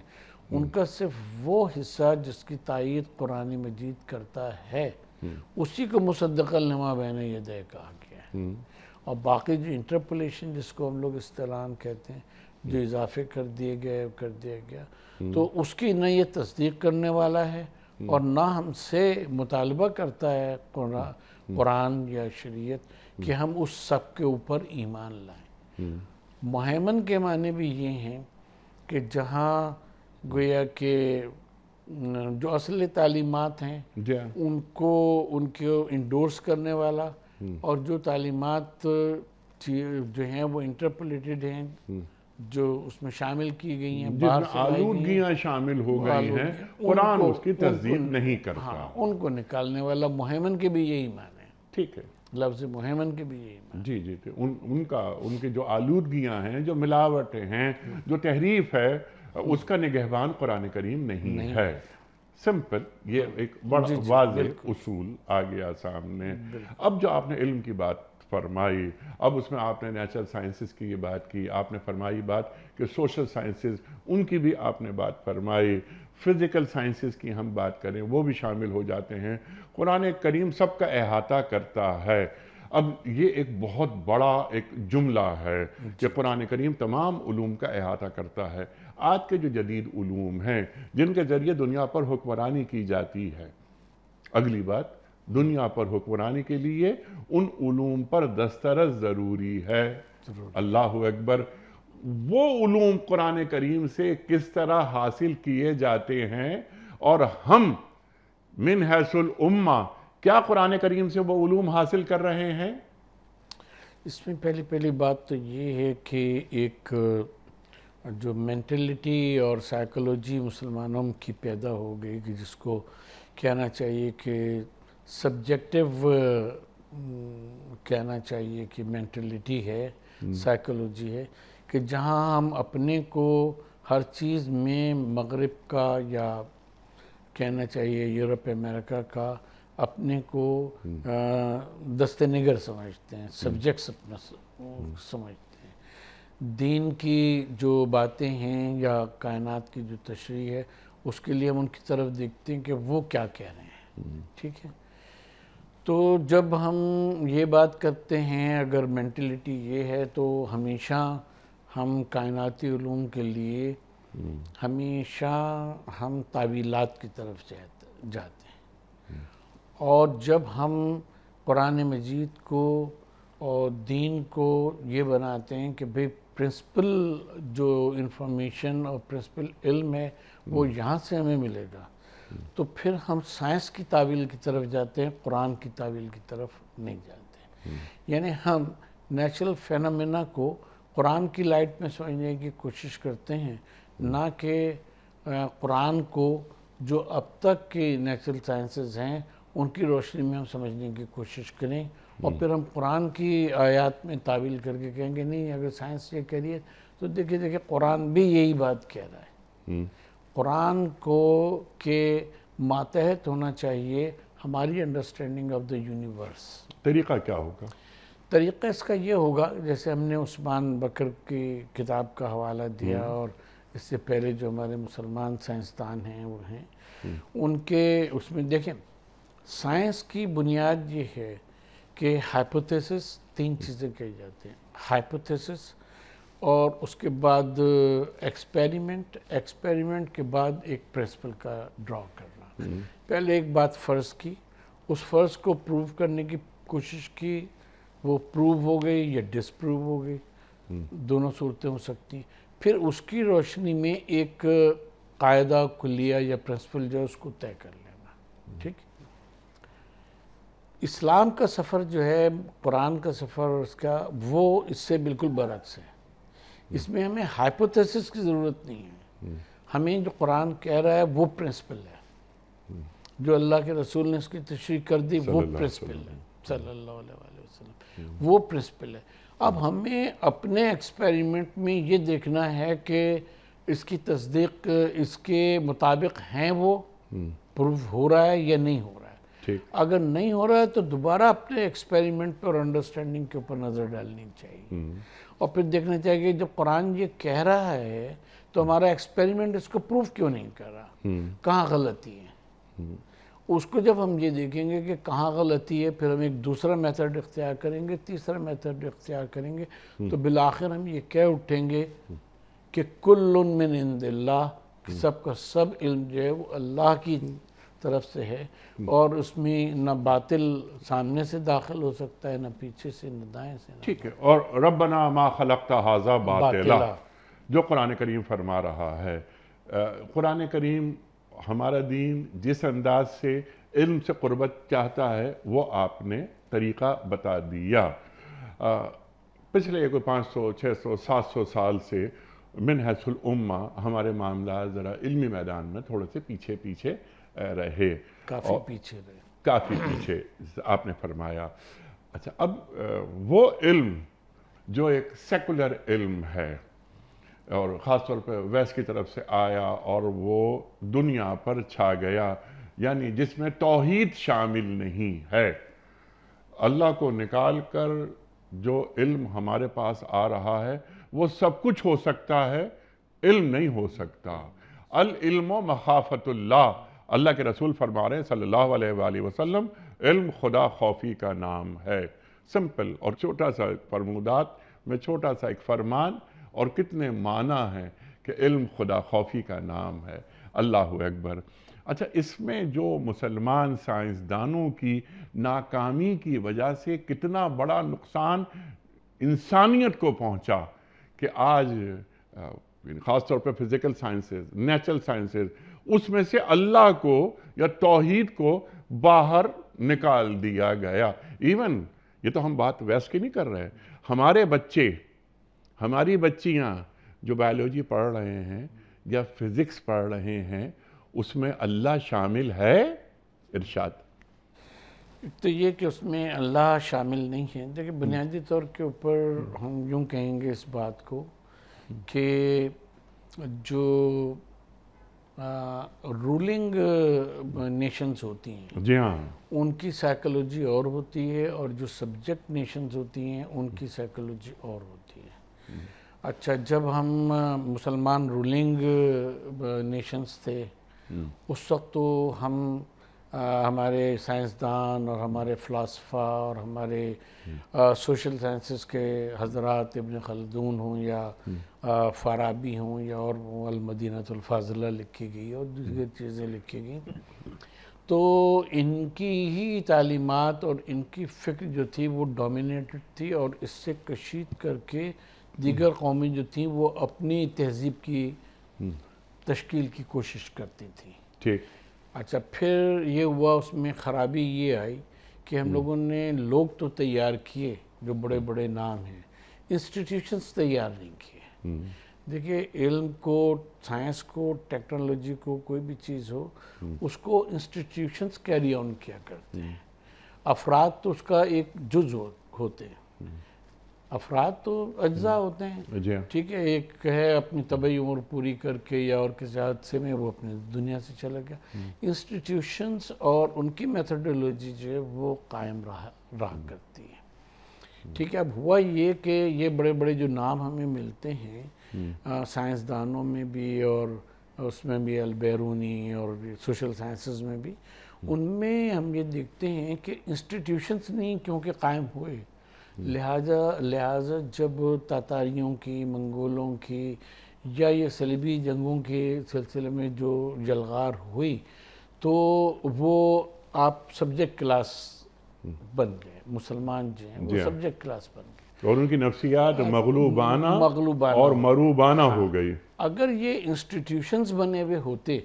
ان کا صرف وہ حصہ جس کی تائید قرآن مجید کرتا ہے اسی کو مصدقا لما بین یدیہ کہا گیا ہے. اور باقی جو انٹرپولیشن جس کو ہم لوگ اصطلاحاً کہتے ہیں جو اضافے کر دیا گیا تو اس کی نہ یہ تصدیق کرنے والا ہے اور نہ ہم سے مطالبہ کرتا ہے قرآن یا شریعت کہ ہم اس سب کے اوپر ایمان لائیں. مہیمن کے معنی بھی یہ ہیں کہ جہاں گویا کہ جو اصل تعلیمات ہیں ان کو انڈورس کرنے والا اور جو تعلیمات جو ہیں وہ انٹرپولیٹڈ ہیں جو اس میں شامل کی گئی ہیں جس میں آلودگیاں شامل ہو گئی ہیں قرآن اس کی تصدیق نہیں کرتا. ان کو نکالنے والا مہیمن کے بھی یہی معنی ہے. ٹھیک ہے. لفظ مہیمن کے بھی یہی معنی. جی ان کے جو آلودگیاں ہیں جو ملاوٹیں ہیں جو تحریف ہے اس کا نگہبان قرآن کریم نہیں ہے. سمپل یہ ایک بڑا واضح اصول آ گیا سامنے. اب جو آپ نے علم کی بات فرمائی اب اس میں آپ نے نیچرل سائنسز کی یہ بات کی، آپ نے فرمائی بات کہ سوشل سائنسز ان کی بھی آپ نے بات فرمائی، فزیکل سائنسز کی ہم بات کریں وہ بھی شامل ہو جاتے ہیں. قرآن کریم سب کا احاطہ کرتا ہے. اب یہ ایک بہت بڑا ایک جملہ ہے کہ قرآن کریم تمام علوم کا احاطہ کرتا ہے. آج کے جو جدید علوم ہیں جن کے ذریعے دنیا پر حکمرانی کی جاتی ہے، اگلی بات دنیا پر حکمرانی کے لیے ان علوم پر دسترس ضروری ہے. اللہ اکبر. وہ علوم قرآن کریم سے کس طرح حاصل کیے جاتے ہیں اور ہم من حیث الامہ، کیا قرآن کریم سے وہ علوم حاصل کر رہے ہیں؟ اس میں پہلی بات تو یہ ہے کہ ایک جو مینٹلٹی اور سائیکولوجی مسلمانوں کی پیدا ہو گئی کہ جس کو کہنا چاہیے کہ سبجیکٹیو کہنا چاہیے کہ مینٹلٹی ہے، سائیکولوجی ہے، کہ جہاں ہم اپنے کو ہر چیز میں مغرب کا یا کہنا چاہیے یورپ امریکہ کا اپنے کو دست نگر سمجھتے ہیں، سبجیکٹس اپنا سمجھتے ہیں۔ دین کی جو باتیں ہیں یا کائنات کی جو تشریح ہے اس کے لیے ہم ان کی طرف دیکھتے ہیں کہ وہ کیا کہہ رہے ہیں، ٹھیک ہے۔ تو جب ہم یہ بات کرتے ہیں، اگر مینٹلٹی یہ ہے تو ہمیشہ ہم کائناتی علوم کے لیے ہمیشہ ہم تعویلات کی طرف جاتے ہیں، اور جب ہم قرآن مجید کو اور دین کو یہ بناتے ہیں کہ بھئی پرنسپل جو انفارمیشن اور پرنسپل علم ہے وہ یہاں سے ہمیں ملے گا، تو پھر ہم سائنس کی تعویل کی طرف جاتے ہیں، قرآن کی تعویل کی طرف نہیں جاتے۔ یعنی ہم نیچرل فینومینا کو قرآن کی لائٹ میں سمجھنے کی کوشش کرتے ہیں، نہ کہ قرآن کو جو اب تک کی نیچرل سائنسز ہیں ان کی روشنی میں ہم سمجھنے کی کوشش کریں، اور پھر ہم قرآن کی آیات میں تعویل کر کے کہیں گے نہیں اگر سائنس یہ کہہ رہی ہے تو دیکھیے قرآن بھی یہی بات کہہ رہا ہے۔ قرآن کو کے ماتحت ہونا چاہیے ہماری انڈرسٹینڈنگ آف دا یونیورس۔ طریقہ کیا ہوگا؟ طریقہ اس کا یہ ہوگا، جیسے ہم نے عثمان بکر کی کتاب کا حوالہ دیا، اور اس سے پہلے جو ہمارے مسلمان سائنسدان ہیں وہ ہیں، ان کے اس میں دیکھیں سائنس کی بنیاد یہ ہے کہ ہائپوتھیسس، تین چیزیں کہی جاتی ہیں، ہائپوتھیسس اور اس کے بعد ایکسپیریمنٹ کے بعد ایک پرنسپل کا ڈرا کرنا۔ پہلے ایک بات فرض کی، اس فرض کو پروو کرنے کی کوشش کی، وہ پروو ہو گئی یا ڈس پروو ہو گئی، دونوں صورتیں ہو سکتی ہیں۔ پھر اس کی روشنی میں ایک قاعدہ کلیہ یا پرنسپل جو ہے اس کو طے کر لینا، ٹھیک۔ اسلام کا سفر جو ہے، قرآن کا سفر اس کا، وہ اس سے بالکل برعکس ہے۔ اس میں ہمیں ہائپوتھیسس کی ضرورت نہیں ہے، ہمیں جو قرآن کہہ رہا ہے وہ پرنسپل ہے، جو اللہ کے رسول نے اس کی تشریح کر دی وہ پرنسپل ہے، صلی اللہ علیہ وسلم، وہ پرنسپل ہے۔ اب ہمیں اپنے ایکسپیریمنٹ میں یہ دیکھنا ہے کہ اس کی تصدیق اس کے مطابق ہیں، وہ پروو ہو رہا ہے یا نہیں ہو رہا ہے۔ اگر نہیں ہو رہا ہے تو دوبارہ اپنے ایکسپیریمنٹ پر انڈرسٹینڈنگ کے اوپر نظر ڈالنی چاہیے، اور پھر دیکھنا چاہیے کہ جب قرآن یہ کہہ رہا ہے تو ہمارا ایکسپیریمنٹ اس کو پروو کیوں نہیں کر رہا، کہاں غلطی ہے۔ اس کو جب ہم یہ دیکھیں گے کہ کہاں غلطی ہے، پھر ہم ایک دوسرا میتھڈ اختیار کریں گے، تیسرا میتھڈ اختیار کریں گے، تو بالآخر ہم یہ کہہ اٹھیں گے کہ کل من عند اللہ، سب کا سب علم جو ہے وہ اللہ کی طرف سے ہے، اور اس میں نہ باطل سامنے سے داخل ہو سکتا ہے، نہ پیچھے سے، نہ دائیں سے۔ ٹھیک ہے، اور ربنا ما خلقت ھذا باطلا جو قرآن کریم فرما رہا ہے، قرآن کریم ہمارا دین جس انداز سے علم سے قربت چاہتا ہے وہ آپ نے طریقہ بتا دیا۔ پچھلے کوئی 500 600 700 سال سے من حیث الامہ ہمارے معاملات ذرا علمی میدان میں تھوڑے سے پیچھے رہے، کافی پیچھے رہے، کافی پیچھے آپ نے فرمایا۔ اچھا، اب وہ علم جو ایک سیکولر علم ہے اور خاص طور پہ ویسٹ کی طرف سے آیا اور وہ دنیا پر چھا گیا، یعنی جس میں توحید شامل نہیں ہے، اللہ کو نکال کر جو علم ہمارے پاس آ رہا ہے وہ سب کچھ ہو سکتا ہے، علم نہیں ہو سکتا۔ العلم مخافت اللہ، اللہ کے رسول فرما رہے ہیں صلی اللہ علیہ وآلہ وسلم، علم خدا خوفی کا نام ہے۔ سمپل اور چھوٹا سا فرمودات میں چھوٹا سا ایک فرمان، اور کتنے معنی ہیں کہ علم خدا خوفی کا نام ہے۔ اللہ اکبر۔ اچھا، اس میں جو مسلمان سائنسدانوں کی ناکامی کی وجہ سے کتنا بڑا نقصان انسانیت کو پہنچا کہ آج خاص طور پہ فزیکل سائنسز، نیچرل سائنسز اس میں سے اللہ کو یا توحید کو باہر نکال دیا گیا. ایون یہ تو ہم بات ویسٹ کی نہیں کر رہے، ہمارے بچے، ہماری بچیاں جو بایولوجی پڑھ رہے ہیں یا فزکس پڑھ رہے ہیں، اس میں اللہ شامل ہے؟ ارشاد. تو یہ کہ اس میں اللہ شامل نہیں ہے، دیکھیں بنیادی طور کے اوپر ہم یوں کہیں گے اس بات کو کہ جو رولنگ نیشنز ہوتی ہیں جی ہاں، ان کی سائیکالوجی اور ہوتی ہے، اور جو سبجیکٹ نیشنز ہوتی ہیں ان کی سائیکالوجی اور ہوتی ہے. اچھا، جب ہم مسلمان رولنگ نیشنز تھے اس وقت تو ہم ہمارے سائنسدان اور ہمارے فلاسفہ اور ہمارے سوشل سائنسز کے حضرات، ابن خلدون ہوں یا فارابی ہوں یا اور المدینۃ الفاضلہ لکھی گئی اور دوسری چیزیں لکھی گئیں، تو ان کی ہی تعلیمات اور ان کی فکر جو تھی وہ ڈومینیٹڈ تھی، اور اس سے کشید کر کے دیگر قومیں جو تھیں وہ اپنی تہذیب کی تشکیل کی کوشش کرتی تھیں. ٹھیک. اچھا، پھر یہ ہوا، اس میں خرابی یہ آئی کہ ہم لوگوں نے لوگ تو تیار کیے جو بڑے بڑے نام ہیں، انسٹیٹیوشنز تیار نہیں کیے. دیکھیے، علم کو، سائنس کو، ٹیکنالوجی کو، کوئی بھی چیز ہو، اس کو انسٹیٹیوشنز کیری آن کیا کرتے ہیں. افراد تو اس کا ایک جز ہوتے ہیں، افراد تو اجزاء ہوتے ہیں. جی ہاں. ٹھیک ہے، ایک ہے اپنی طبعی عمر پوری کر کے یا اور کسی حادثے میں وہ اپنی دنیا سے چلا گیا. انسٹیٹیوشنز اور ان کی میتھڈولوجی جو ہے وہ قائم رہا کرتی ہے. ٹھیک ہے، اب ہوا یہ کہ یہ بڑے بڑے جو نام ہمیں ملتے ہیں سائنسدانوں میں بھی اور اس میں بھی البیرونی اور سوشل سائنسز میں بھی، ان میں ہم یہ دیکھتے ہیں کہ انسٹیٹیوشنز نہیں کیونکہ قائم ہوئے، لہٰذا جب تاتاریوں کی، منگولوں کی یا یہ صلیبی جنگوں کے سلسلے میں جو یلغار ہوئی تو وہ آپ سبجیکٹ کلاس بن گئے. مسلمان جو ہیں وہ سبجیکٹ کلاس بن گئے اور ان کی نفسیات مغلوبانہ مغلوبانہ اور مروبانہ ہو گئی. اگر یہ انسٹیٹیوشنز بنے ہوئے ہوتے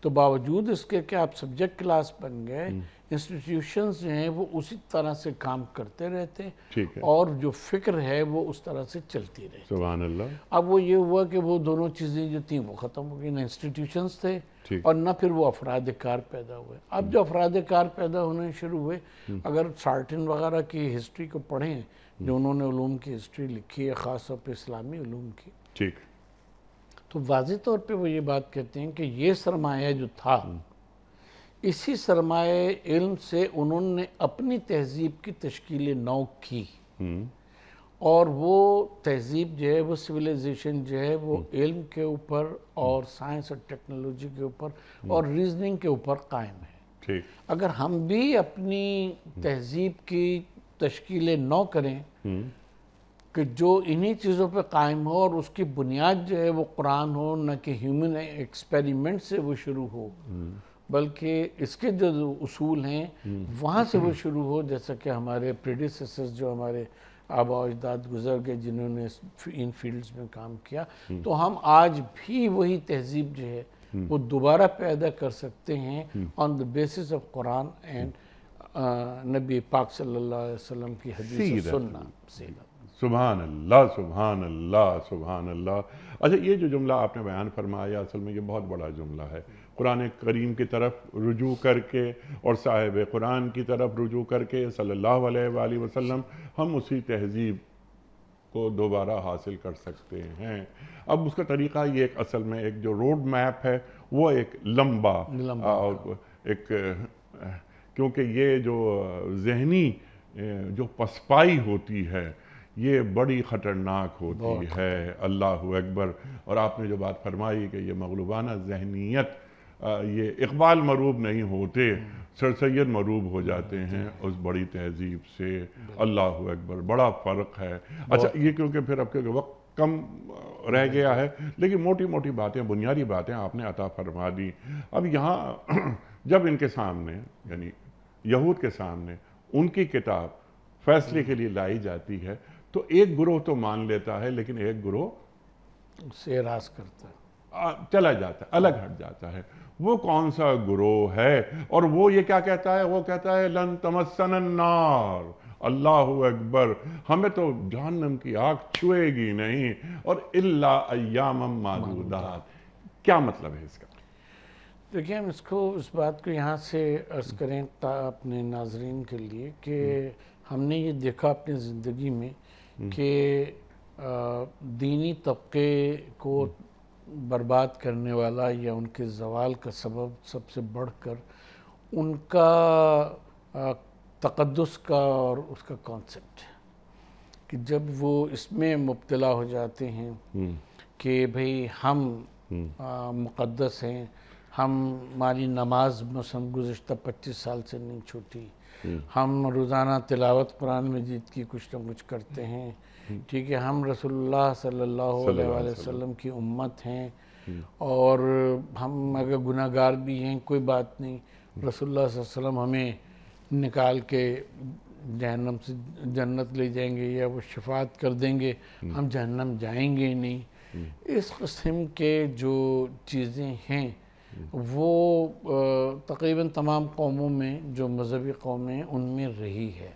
تو باوجود اس کے کہ آپ سبجیکٹ کلاس بن گئے، انسٹیٹیوشنز جو ہیں وہ اسی طرح سے کام کرتے رہتے اور جو فکر ہے وہ اس طرح سے چلتی رہتی. سبحان اللہ. اب وہ یہ ہوا کہ وہ دونوں چیزیں جو تھیں وہ ختم ہو گئی، نہ انسٹیٹیوشنز تھے اور نہ پھر وہ افراد کار پیدا ہوئے. اب جو افراد کار پیدا ہونے شروع ہوئے، اگر سارٹن وغیرہ کی ہسٹری کو پڑھیں جو انہوں نے علوم کی ہسٹری لکھی ہے، خاص طور پہ اسلامی علوم کی، ٹھیک، تو واضح طور پہ وہ یہ بات کہتے ہیں کہ یہ سرمایہ جو تھا، اسی سرمایہ علم سے انہوں نے اپنی تہذیب کی تشکیل نو کی، اور وہ تہذیب جو ہے، وہ سویلائزیشن جو ہے، وہ علم کے اوپر اور سائنس اور ٹیکنالوجی کے اوپر اور ریزننگ کے اوپر قائم ہے. ٹھیک. اگر ہم بھی اپنی تہذیب کی تشکیل نو کریں کہ جو انہی چیزوں پہ قائم ہو اور اس کی بنیاد جو ہے وہ قرآن ہو، نہ کہ ہیومن ایکسپیریمنٹ سے وہ شروع ہو، بلکہ اس کے جو اصول ہیں وہاں سے وہ شروع ہو، جیسا کہ ہمارے پریڈیسیسرز جو ہمارے آباء و اجداد گزر گئے جنہوں نے ان فیلڈز میں کام کیا، تو ہم آج بھی وہی تہذیب جو ہے وہ دوبارہ پیدا کر سکتے ہیں on the basis of Quran and نبی پاک صلی اللہ علیہ وسلم کی حدیث و سنت. سبحان اللہ، سبحان اللہ، سبحان اللہ. اچھا، یہ جو جملہ آپ نے بیان فرمایا اصل میں یہ بہت بڑا جملہ ہے. قرآن کریم کی طرف رجوع کر کے اور صاحب قرآن کی طرف رجوع کر کے صلی اللہ علیہ وآلہ وسلم ہم اسی تہذیب کو دوبارہ حاصل کر سکتے ہیں. اب اس کا طریقہ یہ ایک اصل میں ایک جو روڈ میپ ہے وہ ایک لمبا ایک، کیونکہ یہ جو ذہنی جو پسپائی ہوتی ہے یہ بڑی خطرناک ہوتی ہے. اللہ اکبر. اور آپ نے جو بات فرمائی کہ یہ مغلوبانہ ذہنیت، یہ اقبال مروب نہیں ہوتے، سر سید مروب ہو جاتے ہیں اس بڑی تہذیب سے. اللہ اکبر، بڑا فرق ہے. اچھا، یہ کیونکہ پھر اب کے وقت کم رہ گیا ہے، لیکن موٹی موٹی باتیں، بنیادی باتیں آپ نے عطا فرما دی. اب یہاں جب ان کے سامنے، یعنی یہود کے سامنے ان کی کتاب فیصلے کے لیے لائی جاتی ہے تو ایک گروہ تو مان لیتا ہے لیکن ایک گروہ سے اعراض کرتا ہے. چلا جاتا ہے، الگ ہٹ جاتا ہے۔ وہ کون سا گروہ ہے؟ اور وہ یہ کیا کہتا ہے؟ وہ کہتا ہے لن تمسن النار، اللہ اکبر، ہمیں تو جہنم کی آگ چھوئے گی نہیں، اور الا ایاما معدودات۔ کیا مطلب ہے اس کا؟ دیکھیں، ہم اس بات کو یہاں سے عرض کریں اپنے ناظرین کے لیے کہ ہم نے یہ دیکھا اپنی زندگی میں کہ دینی طبقے کو برباد کرنے والا یا ان کے زوال کا سبب سب سے بڑھ کر ان کا تقدس کا اور اس کا کانسیپٹ ہے کہ جب وہ اس میں مبتلا ہو جاتے ہیں کہ بھئی ہم مقدس ہیں، ہماری نماز مثلا گزشتہ 25 سال سے نہیں چھوٹی، ہم روزانہ تلاوت قرآن مجید کی کچھ نہ کچھ کرتے ہیں، ٹھیک ہے، ہم رسول اللہ صلی اللہ علیہ وآلہ وسلم کی امت ہیں، اور ہم اگر گناہ گار بھی ہیں کوئی بات نہیں، رسول اللہ صلی اللہ علیہ وسلم ہمیں نکال کے جہنم سے جنت لے جائیں گے یا وہ شفاعت کر دیں گے، ہم جہنم جائیں گے نہیں۔ اس قسم کے جو چیزیں ہیں وہ تقریباً تمام قوموں میں جو مذہبی قومیں ان میں رہی ہے،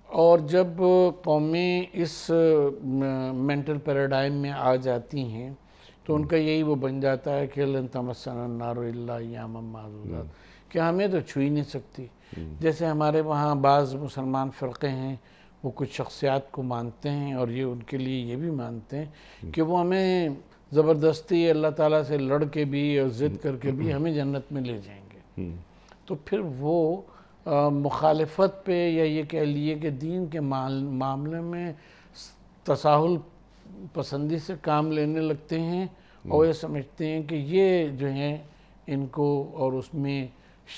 اور جب قومیں اس مینٹل پیراڈائم میں آ جاتی ہیں تو ان کا یہی وہ بن جاتا ہے کہ لن تمسنا النار الا ایاما معدودات، کہ ہمیں تو چھو ہی نہیں سکتی۔ جیسے ہمارے وہاں بعض مسلمان فرقے ہیں، وہ کچھ شخصیات کو مانتے ہیں اور یہ ان کے لیے یہ بھی مانتے ہیں کہ وہ ہمیں زبردستی اللہ تعالیٰ سے لڑ کے بھی اور ضد کر کے بھی ہمیں جنت میں لے جائیں گے۔ تو پھر وہ مخالفت پہ یا یہ کہہ لیے کہ دین کے معاملے میں تساہل پسندی سے کام لینے لگتے ہیں، اور یہ سمجھتے ہیں کہ یہ جو ہیں ان کو، اور اس میں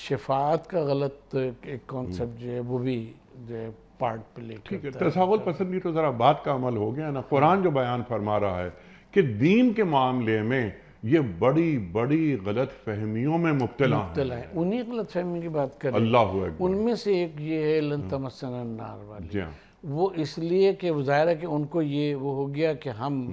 شفاعت کا غلط ایک کانسیپٹ جو ہے وہ بھی جو ہے پارٹ پلے کرتا ہے۔ تساہل پسندی تو ذرا بات کا عمل ہو گیا نا۔ قرآن جو بیان فرما رہا ہے کہ دین کے معاملے میں یہ بڑی بڑی غلط فہمیوں میں مبتلا ہیں۔ انہی غلط فہمی کی بات کر رہے ہیں۔ اللہ اکبر۔ ان میں سے ایک یہ ہے لن تمسنا النار والی، جی ہاں، وہ اس لیے کہ ظاہر ہے کہ ان کو یہ وہ ہو گیا کہ ہم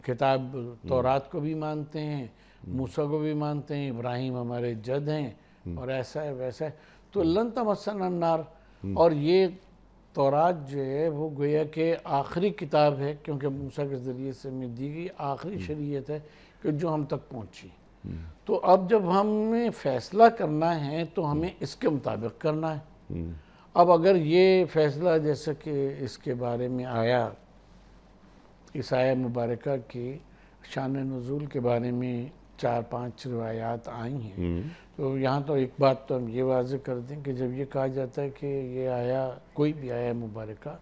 کتاب تورات کو بھی مانتے ہیں، موسیٰ کو بھی مانتے ہیں، ابراہیم ہمارے جد ہیں، اور ایسا ہے ویسا ہے، تو لن تمسنا النار، اور یہ تورات جو ہے وہ گویا کہ آخری کتاب ہے، کیونکہ موسیٰ کے ذریعے سے ہمیں دی گئی آخری شریعت ہے کہ جو ہم تک پہنچی۔ تو اب جب ہمیں فیصلہ کرنا ہے تو ہمیں اس کے مطابق کرنا ہے۔ اب اگر یہ فیصلہ جیسا کہ اس کے بارے میں آیا، اس آیہ مبارکہ کی شان نزول کے بارے میں 4-5 روایات آئی ہیں، تو یہاں تو ایک بات تو ہم یہ واضح کر دیں کہ جب یہ کہا جاتا ہے کہ یہ آیا کوئی بھی آیہ مبارکہ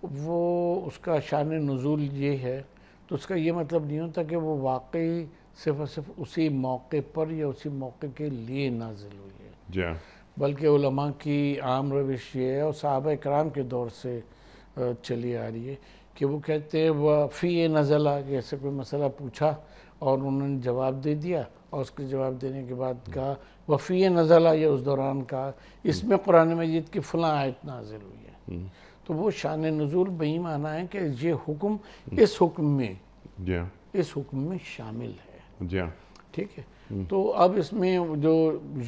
وہ اس کا شان نزول یہ ہے، تو اس کا یہ مطلب نہیں ہوتا کہ وہ واقعی صرف اور صرف اسی موقع پر یا اسی موقع کے لیے نازل ہوئی ہے، جی ہاں، بلکہ علماء کی عام روش یہ ہے، اور صحابہ اکرام کے دور سے چلی آ رہی ہے کہ وہ کہتے ہیں وفی نزلہ، جیسے کوئی مسئلہ پوچھا اور انہوں نے جواب دے دیا، اور اس کے جواب دینے کے بعد کہا وفی نزلہ، یا اس دوران کہا اس میں قرآن مجید کی فلاں آیت نازل ہوئی ہے، تو وہ شان نزول بہی معنی ہے کہ یہ حکم اس حکم میں، جی ہاں، اس حکم میں شامل ہے، جی ہاں، ٹھیک ہے۔ تو اب اس میں جو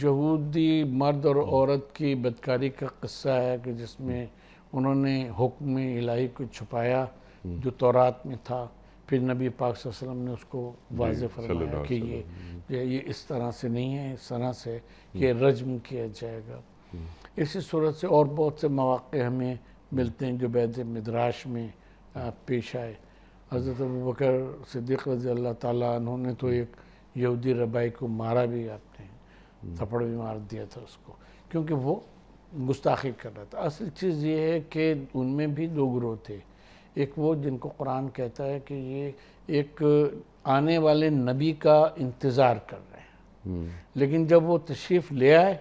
یہودی مرد اور عورت کی بدکاری کا قصہ ہے کہ جس میں انہوں نے حکم الہی کو چھپایا جو تورات میں تھا، پھر نبی پاک صلی اللہ علیہ وسلم نے اس کو واضح فرمایا کہ یہ اس طرح سے نہیں ہے، اس طرح سے یہ رجم کیا جائے گا۔ اسی صورت سے اور بہت سے مواقع ہمیں ملتے ہیں جو بیت مدراش میں پیش آئے۔ حضرت ابوبکر صدیق رضی اللہ تعالیٰ عنہ نے تو ایک یہودی ربائی کو مارا بھی، آپ نے تھپڑ بھی مار دیا تھا اس کو، کیونکہ وہ گستاخی کر رہا تھا۔ اصل چیز یہ ہے کہ ان میں بھی 2 گروہ تھے، ایک وہ جن کو قرآن کہتا ہے کہ یہ ایک آنے والے نبی کا انتظار کر رہے ہیں، لیکن جب وہ تشریف لے آئے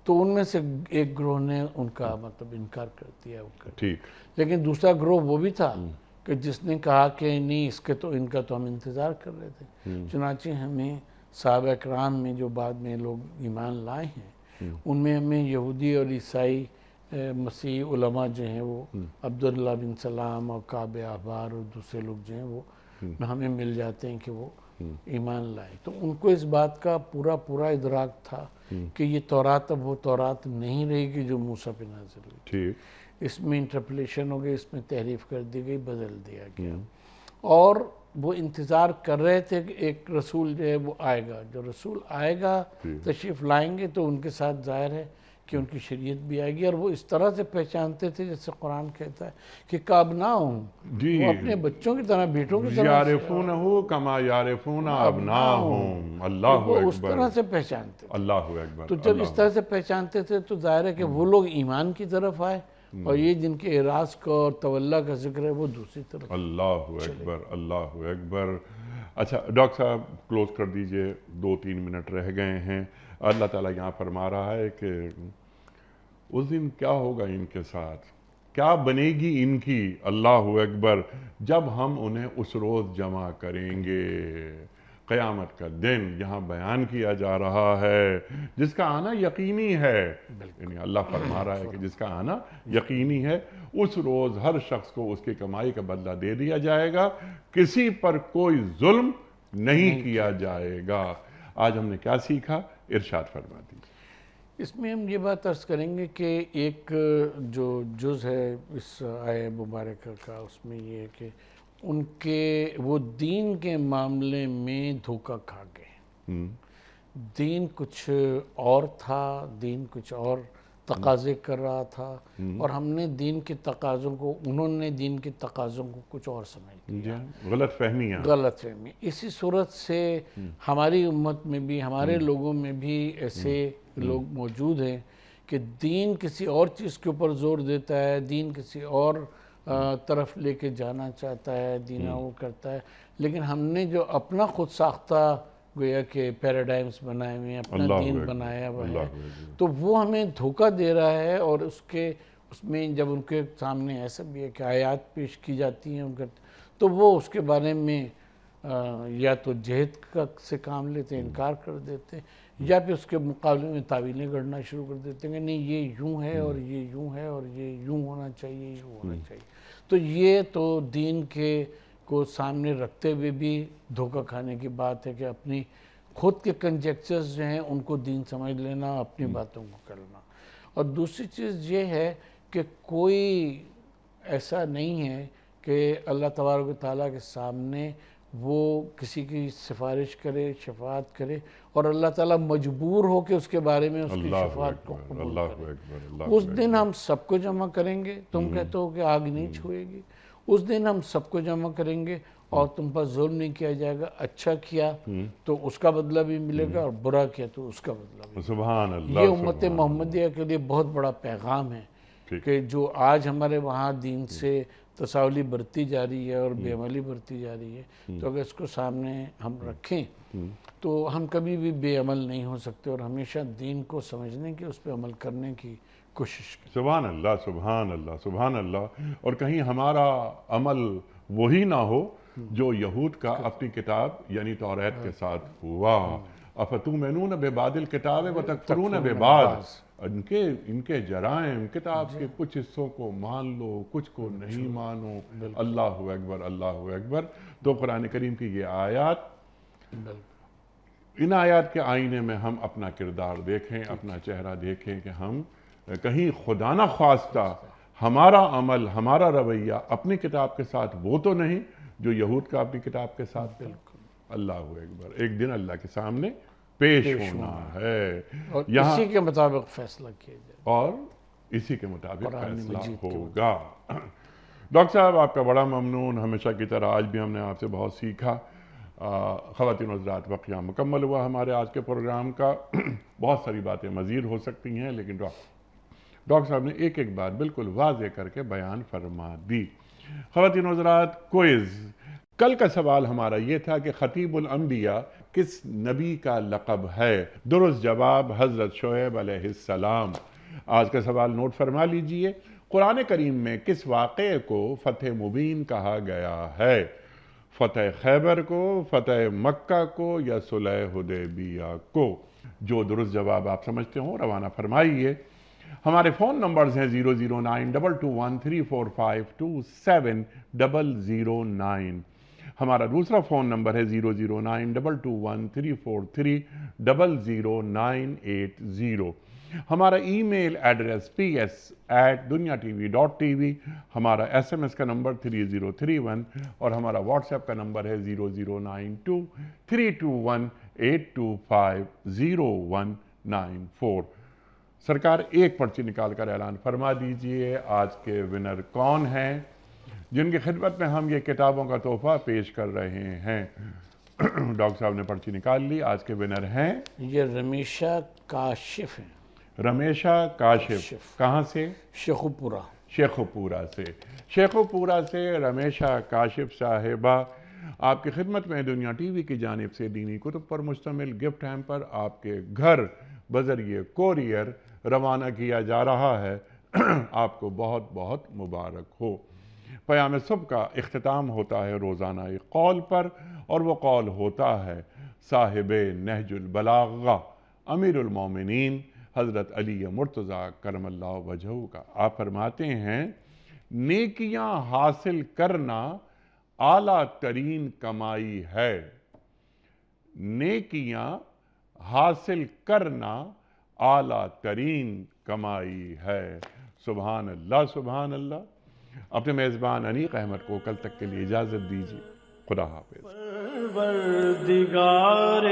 تو ان میں سے ایک گروہ نے ان کا مطلب انکار کر دیا، ٹھیک، لیکن دوسرا گروہ وہ بھی تھا کہ جس نے کہا کہ نہیں، اس کے تو ان کا تو ہم انتظار کر رہے تھے۔ چنانچہ ہمیں صحابہ اکرام میں جو بعد میں لوگ ایمان لائے ہیں ان میں ہمیں یہودی اور عیسائی مسیح علماء جو ہیں وہ عبداللہ بن سلام اور کعب احبار اور دوسرے لوگ جو ہیں وہ ہمیں مل جاتے ہیں کہ وہ ایمان لائے، تو ان کو اس بات کا پورا پورا ادراک تھا کہ یہ تورات اب وہ تورات نہیں رہے گی جو موسیٰ پہ نازل ہوئی، ٹھیک، اس میں انٹرپلیشن ہو گئی، اس میں تحریف کر دی گئی، بدل دیا گیا، اور وہ انتظار کر رہے تھے کہ ایک رسول جو ہے وہ آئے گا، جو رسول آئے گا تشریف لائیں گے تو ان کے ساتھ ظاہر ہے کہ ان کی شریعت بھی آئے گی، اور وہ اس طرح سے پہچانتے تھے جیسے قرآن کہتا ہے کہ کابناہم، جی، وہ اپنے بچوں کی طرح، بیٹوں کی طرح یعرفونہ کما یعرفون ابناہم، اللہ وہ اس اکبر، طرح سے پہچانتے تھے۔ اللہ اکبر، تو جب اس طرح سے پہچانتے تھے تو ظاہر ہے کہ وہ لوگ ایمان کی طرف آئے، اور یہ جن کے اعراض کا اور تولا کا ذکر ہے وہ دوسری طرف۔ اللہ اکبر، اللہ اکبر۔ اچھا ڈاکٹر صاحب کلوز کر دیجئے، 2-3 منٹ رہ گئے ہیں۔ اللہ تعالیٰ یہاں فرما رہا ہے کہ اس دن کیا ہوگا ان کے ساتھ، کیا بنے گی ان کی، اللہ اکبر، جب ہم انہیں اس روز جمع کریں گے۔ قیامت کا دن یہاں بیان کیا جا رہا ہے، جس کا آنا یقینی ہے، یعنی اللہ فرما رہا ہے کہ جس کا آنا یقینی ہے، اس روز ہر شخص کو اس کی کمائی کا بدلہ دے دیا جائے گا، کسی پر کوئی ظلم نہیں کیا جائے گا۔ آج ہم نے کیا سیکھا، ارشاد فرما دیجیے۔ اس میں ہم یہ بات عرض کریں گے کہ ایک جو جز ہے اس آیہ مبارکہ کا، اس میں یہ ہے کہ ان کے وہ دین کے معاملے میں دھوکہ کھا گئے، دین کچھ اور تھا، دین کچھ اور تقاضے کر رہا تھا، اور ہم نے دین کے تقاضوں کو، انہوں نے دین کے تقاضوں کو کچھ اور سمجھ لیا، غلط فہمیاں، غلط فہمی۔ اسی صورت سے ہماری امت میں بھی، ہمارے لوگوں میں بھی ایسے لوگ موجود ہیں کہ دین کسی اور چیز کے اوپر زور دیتا ہے، دین کسی اور طرف لے کے جانا چاہتا ہے، دینا وہ کرتا ہے، لیکن ہم نے جو اپنا خود ساختہ گویا کہ پیراڈائمز بنائے ہوئے ہیں، اپنا دین بنایا ہوا ہے، تو وہ ہمیں دھوکہ دے رہا ہے، اور اس میں جب ان کے سامنے ایسا بھی ہے کہ آیات پیش کی جاتی ہیں ان کا، تو وہ اس کے بارے میں یا تو جہد سے کام لیتے ہیں، انکار کر دیتے ہیں، یا پھر اس کے مقابلے میں تعویلیں گڑھنا شروع کر دیتے ہیں کہ نہیں یہ یوں ہے، اور یہ یوں ہے، اور یہ یوں ہونا چاہیے، یوں ہونا چاہیے۔ تو یہ تو دین کے کو سامنے رکھتے ہوئے بھی دھوکہ کھانے کی بات ہے کہ اپنی خود کے کنجیکچرز جو ہیں ان کو دین سمجھ لینا، اپنی باتوں کو کرنا۔ اور دوسری چیز یہ ہے کہ کوئی ایسا نہیں ہے کہ اللہ تبارک و تعالیٰ کے سامنے وہ کسی کی سفارش کرے، شفاعت کرے، اور اللہ تعالیٰ مجبور ہو کہ اس کے بارے میں اس کی شفاعت کو قبول کرے۔ اس دن ہم سب کو جمع کریں گے، تم کہتے ہو کہ آگ نہیں چھوئے گی، اس دن ہم سب کو جمع کریں گے اور تم پر ظلم نہیں کیا جائے گا، اچھا کیا تو اس کا بدلہ بھی ملے گا، اور برا کیا تو اس کا بدلہ بھی۔ سبحان اللہ، یہ امت محمدیہ کے لیے بہت بڑا پیغام ہے کہ جو آج ہمارے وہاں دین سے تساہلی برتی جا رہی ہے اور بے عملی برتی جا رہی ہے، تو اگر اس کو سامنے ہم رکھیں تو ہم کبھی بھی بے عمل نہیں ہو سکتے، اور ہمیشہ دین کو سمجھنے کی، اس پہ عمل کرنے کی کوشش کریں۔ سبحان اللہ، سبحان اللہ، سبحان اللہ۔ اور کہیں ہمارا عمل وہی نہ ہو جو یہود کا اپنی کتاب یعنی توریت کے ساتھ ہوا۔ افتؤمنون ببعض الکتاب وتکفرون ببعض، ان کے جرائم، کتاب کے کچھ حصوں کو مان لو، کچھ کو نہیں مانو۔ اللہ اکبر، اللہ اکبر۔ تو قرآن کریم کی یہ آیات، ان آیات کے آئینے میں ہم اپنا کردار دیکھیں، اپنا چہرہ دیکھیں کہ ہم کہیں خدا نہ خواستہ ہمارا عمل، ہمارا رویہ اپنی کتاب کے ساتھ وہ تو نہیں جو یہود کا اپنی کتاب کے ساتھ تھا۔ اللہ اکبر، ایک دن اللہ کے سامنے پیش ہونا ہے، اور اسی کے مطابق فیصلہ کیا جائے، اور اسی کے مطابق فیصلہ ہوگا۔ ڈاکٹر صاحب آپ کا بڑا ممنون، ہمیشہ کی طرح آج بھی ہم نے آپ سے بہت سیکھا۔ خواتین و حضرات، وقت یہاں مکمل ہوا ہمارے آج کے پروگرام کا۔ بہت ساری باتیں مزید ہو سکتی ہیں، لیکن ڈاکٹر صاحب نے ایک ایک بات بالکل واضح کر کے بیان فرما دی۔ خواتین و حضرات، کوئز، کل کا سوال ہمارا یہ تھا کہ خطیب الانبیاء کس نبی کا لقب ہے؟ درست جواب حضرت شعیب علیہ السلام۔ آج کا سوال نوٹ فرما لیجئے، قرآن کریم میں کس واقعے کو فتح مبین کہا گیا ہے؟ فتح خیبر کو، فتح مکہ کو، یا صلح حدیبیہ کو؟ جو درست جواب آپ سمجھتے ہوں روانہ فرمائیے۔ ہمارے فون نمبرز ہیں 0092213452709، ہمارا دوسرا فون نمبر ہے 0092234300980. ہمارا ای میل ایڈریس ps@dunyatv.tv. ہمارا SMS کا نمبر 3031 اور ہمارا واٹس ایپ کا نمبر ہے 0092321825019 سرکار ایک پرچی نکال کر اعلان فرما دیجئے آج کے ونر کون ہیں جن کی خدمت میں ہم یہ کتابوں کا تحفہ پیش کر رہے ہیں. ڈاکٹر صاحب نے پرچی نکال لی. آج کے ونر ہیں یہ رمیشہ کاشف ہیں. رمیشہ کاشف. کہاں سے؟ شیخوپورہ. شیخوپورہ سے. شیخوپورہ سے رمیشہ کاشف صاحبہ آپ کی خدمت میں دنیا ٹی وی کی جانب سے دینی کتب پر مشتمل گفٹ ہیمپر آپ کے گھر بذریعہ کوریئر روانہ کیا جا رہا ہے. آپ کو بہت بہت مبارک ہو. پیام صبح کا اختتام ہوتا ہے روزانہ ایک قول پر اور وہ قول ہوتا ہے صاحب نہج البلاغہ امیر المومنین حضرت علی مرتضیٰ کرم اللہ وجہہ کا. آپ فرماتے ہیں نیکیاں حاصل کرنا اعلیٰ ترین کمائی ہے. نیکیاں حاصل کرنا اعلیٰ ترین کمائی ہے. سبحان اللہ سبحان اللہ. اپنے میزبان انیق احمد کو کل تک کے لیے اجازت دیجیے. خدا حافظ. پروردگار